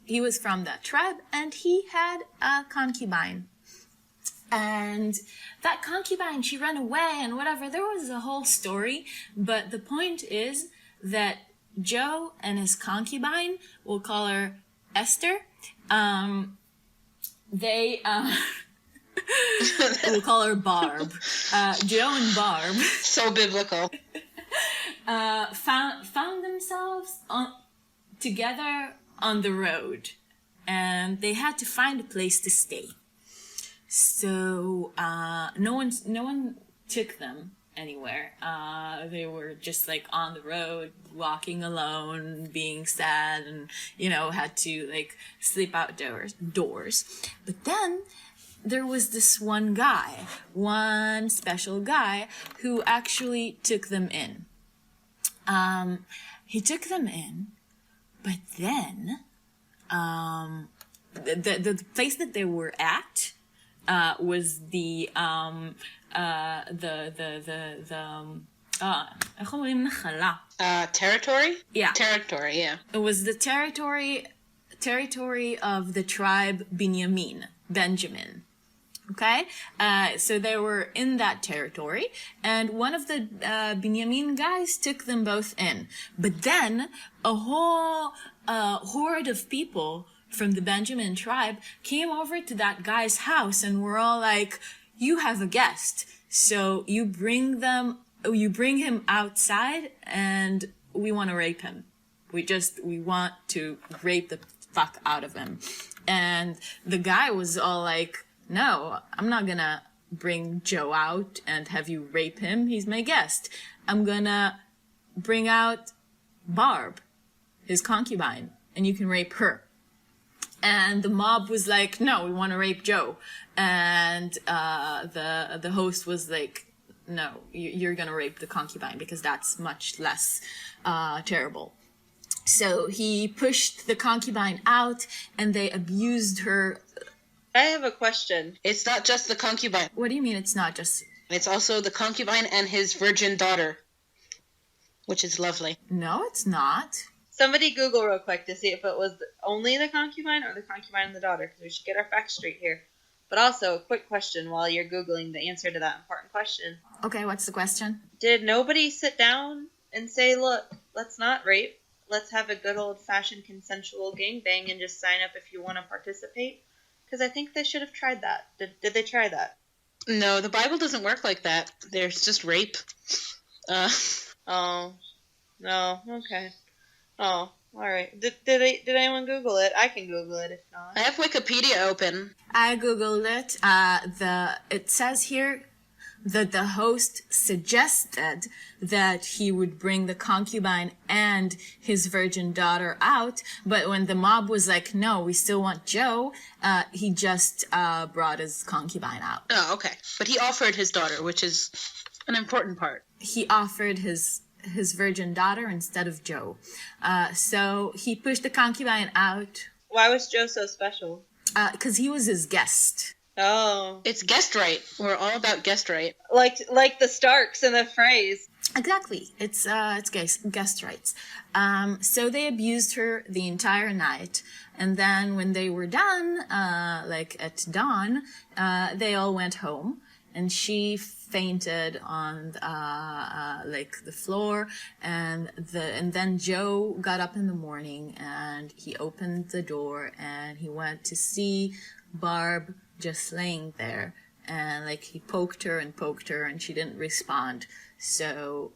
He was from that tribe, and he had a concubine. And that concubine, she ran away and whatever. There was a whole story. But the point is that Joe and his concubine, we'll call her Esther, they, we'll call her Barb. Joe and Barb. So biblical. Found themselves together on the road. And they had to find a place to stay. So no one took them anywhere. They were just like on the road, walking alone, being sad, and had to like sleep outdoors. But then there was this one special guy who actually took them in. He took them in, but then the place that they were at was the איך אומרים נחלה? Territory? Yeah. Territory, yeah. It was the territory of the tribe Benjamin. Okay? So they were in that territory, and one of the Benjamin guys took them both in. But then a whole horde of people from the Benjamin tribe came over to that guy's house and were all like, you have a guest. So you bring him outside and we want to rape him. We want to rape the fuck out of him. And the guy was all like, no, I'm not gonna bring Joe out and have you rape him. He's my guest. I'm gonna bring out Barb, his concubine, and you can rape her. And the mob was like, no, we want to rape Joe. And the host was like, no, you're going to rape the concubine because that's much less terrible. So he pushed the concubine out and they abused her. I have a question. It's not just the concubine. What do you mean it's not just... It's also the concubine and his virgin daughter, which is lovely. No, it's not. Somebody Google real quick to see if it was only the concubine or the concubine and the daughter, because we should get our facts straight here. But also, a quick question while you're Googling the answer to that important question. Okay, what's the question? Did nobody sit down and say, look, let's not rape. Let's have a good old-fashioned consensual gangbang and just sign up if you want to participate? Because I think they should have tried that. Did they try that? No, the Bible doesn't work like that. There's just rape. Oh. No, okay. Oh, all right. Did anyone Google it? I can Google it if not. I have Wikipedia open. I Googled it. It says here that the host suggested that he would bring the concubine and his virgin daughter out, but when the mob was like, no, we still want Joe, he just brought his concubine out. Oh, okay. But he offered his daughter, which is an important part. He offered his virgin daughter instead of Joe. So he pushed the concubine out. Why was Joe so special? Because he was his guest. Oh. It's guest right. We're all about guest right. Like the Starks in the phrase. Exactly. It's guest rights. So they abused her the entire night. And then when they were done, like at dawn, they all went home. And she fainted on like the floor, and then Joe got up in the morning and he opened the door and he went to see Barb just laying there, and like he poked her and she didn't respond. So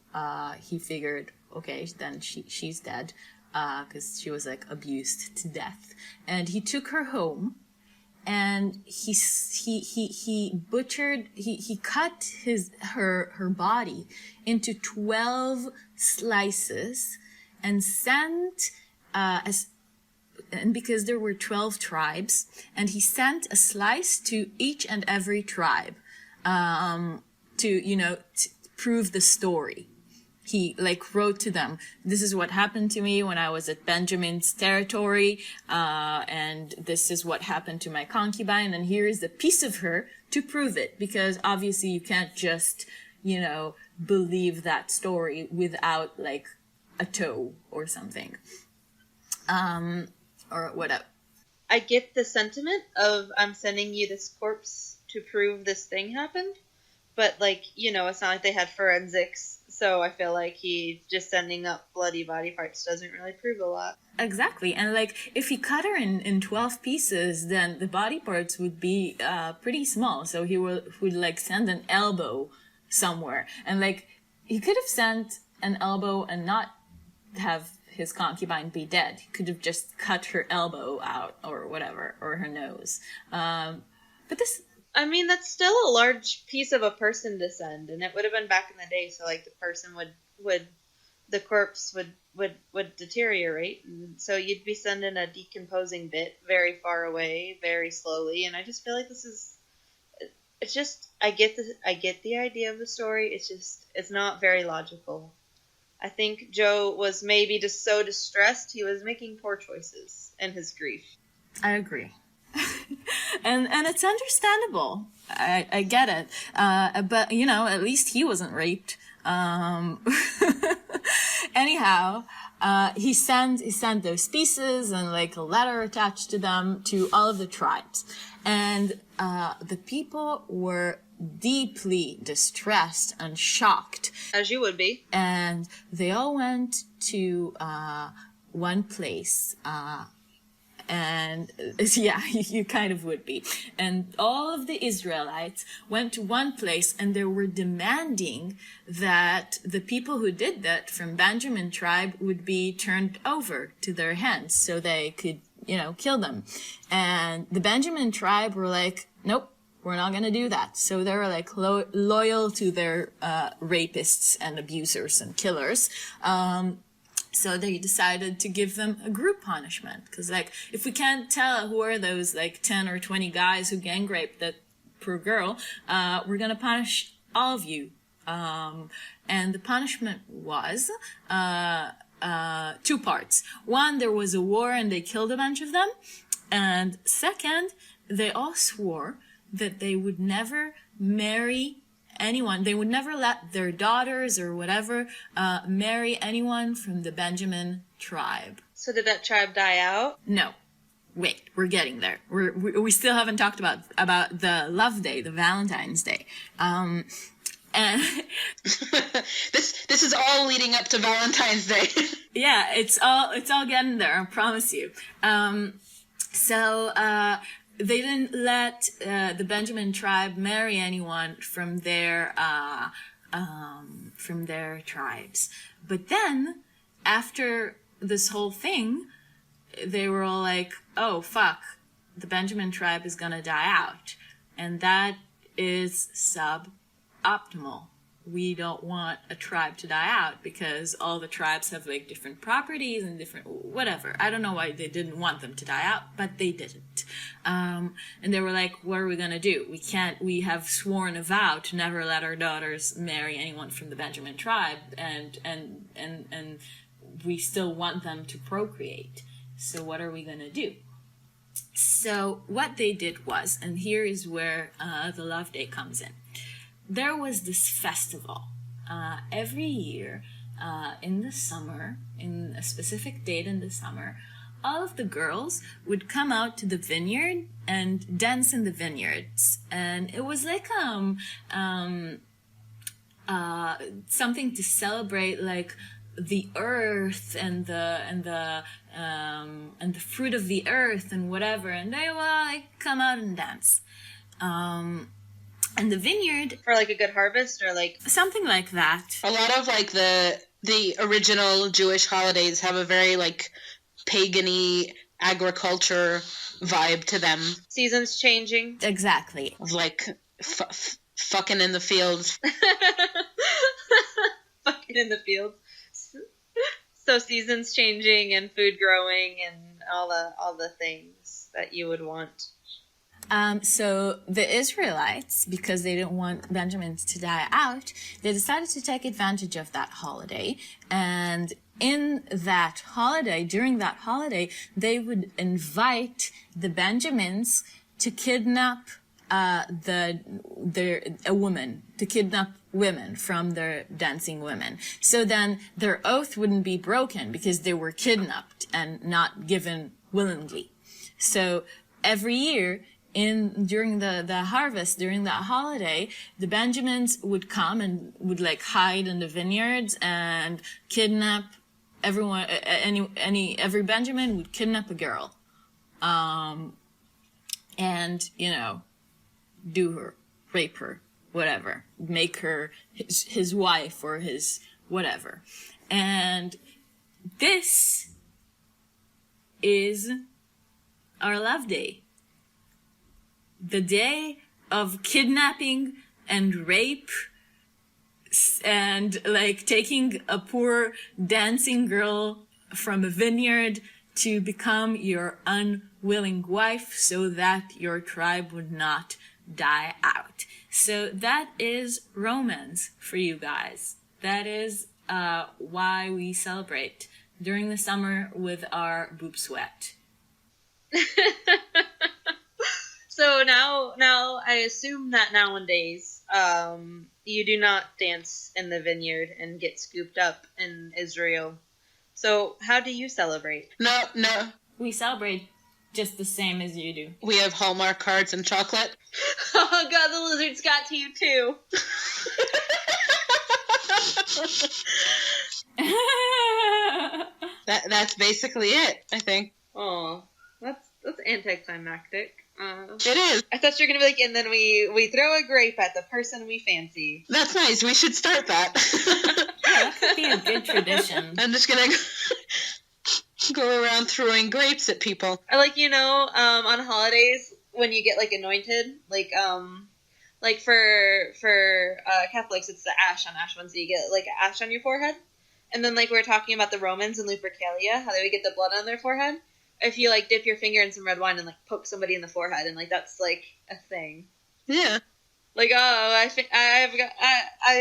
he figured, okay, then she's dead, because she was like abused to death, and he took her home. And he cut her body into 12 slices and sent, and because there were 12 tribes, and he sent a slice to each and every tribe, to prove the story. He wrote to them, this is what happened to me when I was at Benjamin's territory, and this is what happened to my concubine, and here is a piece of her to prove it, because obviously you can't just, believe that story without a toe or something. Or whatever. I get the sentiment of I'm sending you this corpse to prove this thing happened. But, like, you know, it's not like they had forensics, so I feel like he just sending up bloody body parts doesn't really prove a lot. Exactly. And, like, if he cut her in 12 pieces, then the body parts would be pretty small. So he would like, send an elbow somewhere. And, like, he could have sent an elbow and not have his concubine be dead. He could have just cut her elbow out or whatever, or her nose. But this... I mean, that's still a large piece of a person to send, and it would have been back in the day, so, like, the person the corpse would deteriorate, and so you'd be sending a decomposing bit very far away, very slowly, and I just feel like it's just, I get the idea of the story, it's not very logical. I think Joe was maybe just so distressed, he was making poor choices in his grief. I agree. and it's understandable. I get it. But, you know, at least he wasn't raped. Anyhow, he sent those pieces and, like, a letter attached to them to all of the tribes. And the people were deeply distressed and shocked. As you would be. And they all went to one place. And yeah, you kind of would be. And all of the Israelites went to one place, and they were demanding that the people who did that from Benjamin tribe would be turned over to their hands so they could, you know, kill them. And the Benjamin tribe were like, nope, we're not going to do that. So they were like loyal to their rapists and abusers and killers. So they decided to give them a group punishment. Because, like, if we can't tell who are those, like, 10 or 20 guys who gang raped that poor girl, we're going to punish all of you. And the punishment was two parts. One, there was a war and they killed a bunch of them. And second, they all swore that they would never marry anyone. They would never let their daughters or whatever marry anyone from the Benjamin tribe. So did that tribe die out? No. Wait, we're getting there. We still haven't talked about the love day, the Valentine's Day. And this is all leading up to Valentine's Day. Yeah, it's all getting there, I promise you. So they didn't let the Benjamin tribe marry anyone from their tribes. But then, after this whole thing, they were all like, oh, fuck, the Benjamin tribe is gonna die out. And that is suboptimal. We don't want a tribe to die out because all the tribes have, like, different properties and different whatever. I don't know why they didn't want them to die out, but they didn't. And they were like, what are we going to do? We have sworn a vow to never let our daughters marry anyone from the Benjamin tribe, and we still want them to procreate. So what are we going to do? So what they did was, and here is where the Love Day comes in. There was this festival every year in the summer, in a specific date in the summer. All of the girls would come out to the vineyard and dance in the vineyards, and it was like something to celebrate, like, the earth and the fruit of the earth and whatever. And they will, like, come out and dance. And the vineyard... For, like, a good harvest, or, like... Something like that. A lot of, like, the original Jewish holidays have a very, like, pagan-y agriculture vibe to them. Seasons changing. Exactly. Of, like, fucking in the fields. Fucking in the fields. So seasons changing and food growing and all the things that you would want. So the Israelites, because they didn't want Benjamin to die out, they decided to take advantage of that holiday. And during that holiday, they would invite the Benjamins to kidnap women from their dancing women. So then their oath wouldn't be broken because they were kidnapped and not given willingly. So every year, during the harvest, during that holiday, the Benjamins would come and would like hide in the vineyards and kidnap everyone. Every Benjamin would kidnap a girl, and do her, rape her, whatever, make her his wife or his whatever. And this is our love day. The day of kidnapping and rape and like taking a poor dancing girl from a vineyard to become your unwilling wife so that your tribe would not die out. So that is romance for you guys. That is why we celebrate during the summer with our boob sweat. So now I assume that nowadays you do not dance in the vineyard and get scooped up in Israel. So how do you celebrate? No. We celebrate just the same as you do. We have Hallmark cards and chocolate. Oh god, the lizards got to you too. That's basically it, I think. Oh, that's anticlimactic. It is. I thought you were gonna be like, and then we throw a grape at the person we fancy. That's nice. We should start that. Yeah, that could be a good tradition. I'm just gonna go around throwing grapes at people. Or like, on holidays when you get like anointed, like for Catholics it's the ash on Ash Wednesday. You get like ash on your forehead, and then like we were talking about the Romans and Lupercalia, how they would get the blood on their forehead. If you like dip your finger in some red wine and like poke somebody in the forehead, and like that's like a thing. Yeah. Like, I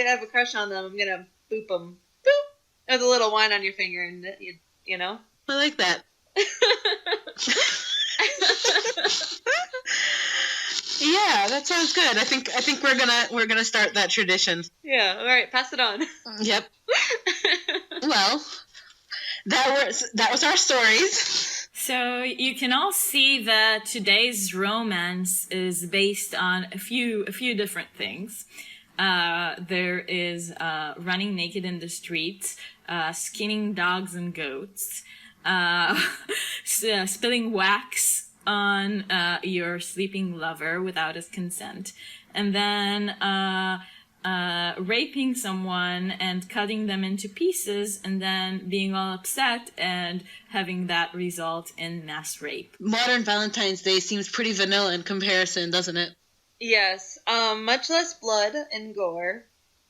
have a crush on them. I'm gonna boop them. Boop. There's a little wine on your finger, and you know. I like that. Yeah, that sounds good. I think we're gonna start that tradition. Yeah. All right. Pass it on. Yep. Well, that was our stories. So you can all see that today's romance is based on a few different things. There is running naked in the streets, skinning dogs and goats, spilling wax on your sleeping lover without his consent, and then raping someone and cutting them into pieces and then being all upset and having that result in mass rape. Modern Valentine's Day seems pretty vanilla in comparison, doesn't it? Yes. Much less blood and gore.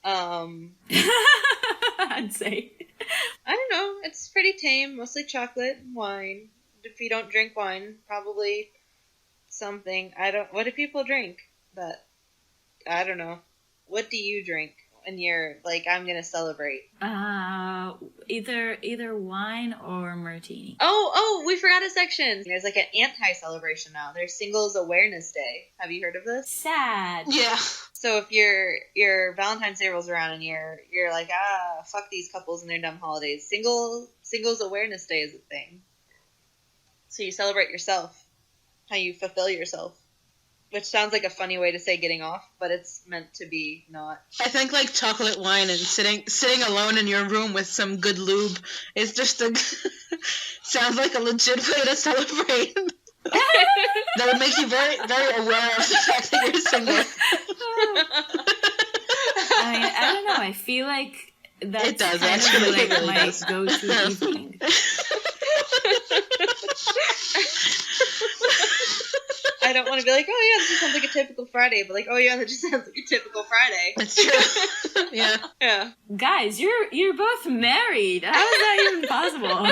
I'd say. I don't know. It's pretty tame. Mostly chocolate and wine. If you don't drink wine, probably something. What do people drink? But I don't know. What do you drink when you're like, I'm gonna celebrate? Either wine or martini. Oh, we forgot a section. There's like an anti-celebration now. There's Singles Awareness Day. Have you heard of this? Sad. Yeah. So if your Valentine's Day rolls around and you're like, fuck these couples and their dumb holidays, Singles Awareness Day is a thing. So you celebrate yourself, how you fulfill yourself. Which sounds like a funny way to say getting off, but it's meant to be not. I think like chocolate wine and sitting alone in your room with some good lube is just sounds like a legit way to celebrate. That would make you very, very aware of the fact that you're single. I don't know. I feel like that's it does, kind actually, of like really my does. go-to evening. I don't want to be like, oh yeah, this just sounds like a typical Friday, but like, oh yeah, that just sounds like a typical Friday. That's true. Yeah. Yeah. Guys, you're both married. How is that even possible?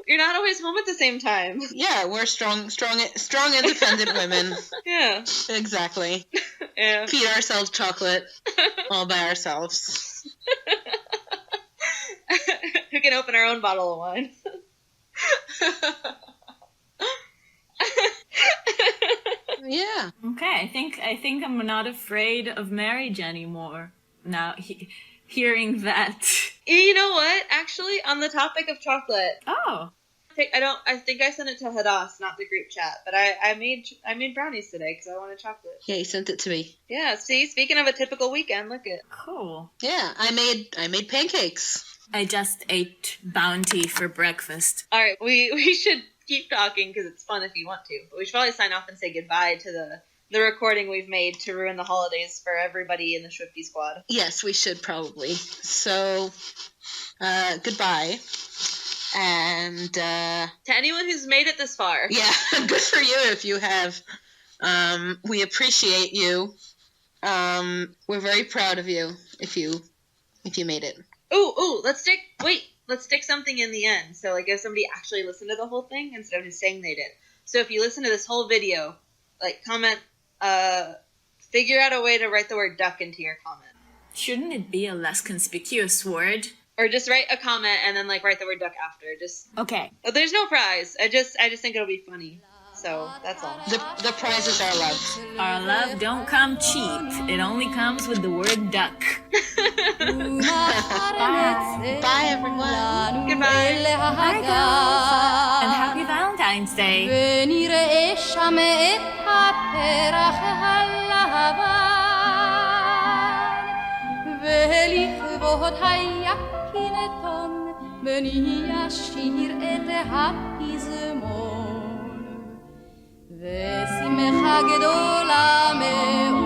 You're not always home at the same time. Yeah, we're strong, independent women. Yeah. Exactly. Yeah. Feed ourselves chocolate all by ourselves. Who can open our own bottle of wine? Yeah. Okay, I think I'm not afraid of marriage anymore. Now, hearing that. You know what? Actually, on the topic of chocolate, Oh. I think I sent it to Hadass, not the group chat. But I made brownies today because I wanted chocolate. Yeah, you sent it to me. Yeah. See, speaking of a typical weekend, look at. Cool. Yeah, I made pancakes. I just ate Bounty for breakfast. All right, we should keep talking because it's fun if you want to. But we should probably sign off and say goodbye to the recording we've made to ruin the holidays for everybody in the Swifty squad. Yes, we should probably. So, goodbye. And, To anyone who's made it this far. yeah, good for you if you have. We appreciate you. We're very proud of you if you made it. Ooh, let's stick something in the end. So, like, if somebody actually listened to the whole thing instead of just saying they did. So, if you listen to this whole video, like, comment, figure out a way to write the word duck into your comment. Shouldn't it be a less conspicuous word? Or just write a comment and then, like, write the word duck after. Just. Okay. Oh, there's no prize. I just think it'll be funny. So, that's all. The prize is our love. Our love don't come cheap. It only comes with the word duck. Bye, everyone. Goodbye. Bye, guys. And happy Valentine's Day. ונראה שם את הפרח הלבן ולכבוד היקינתון בני אשיר את הפזמון ושמחה גדולה מאוד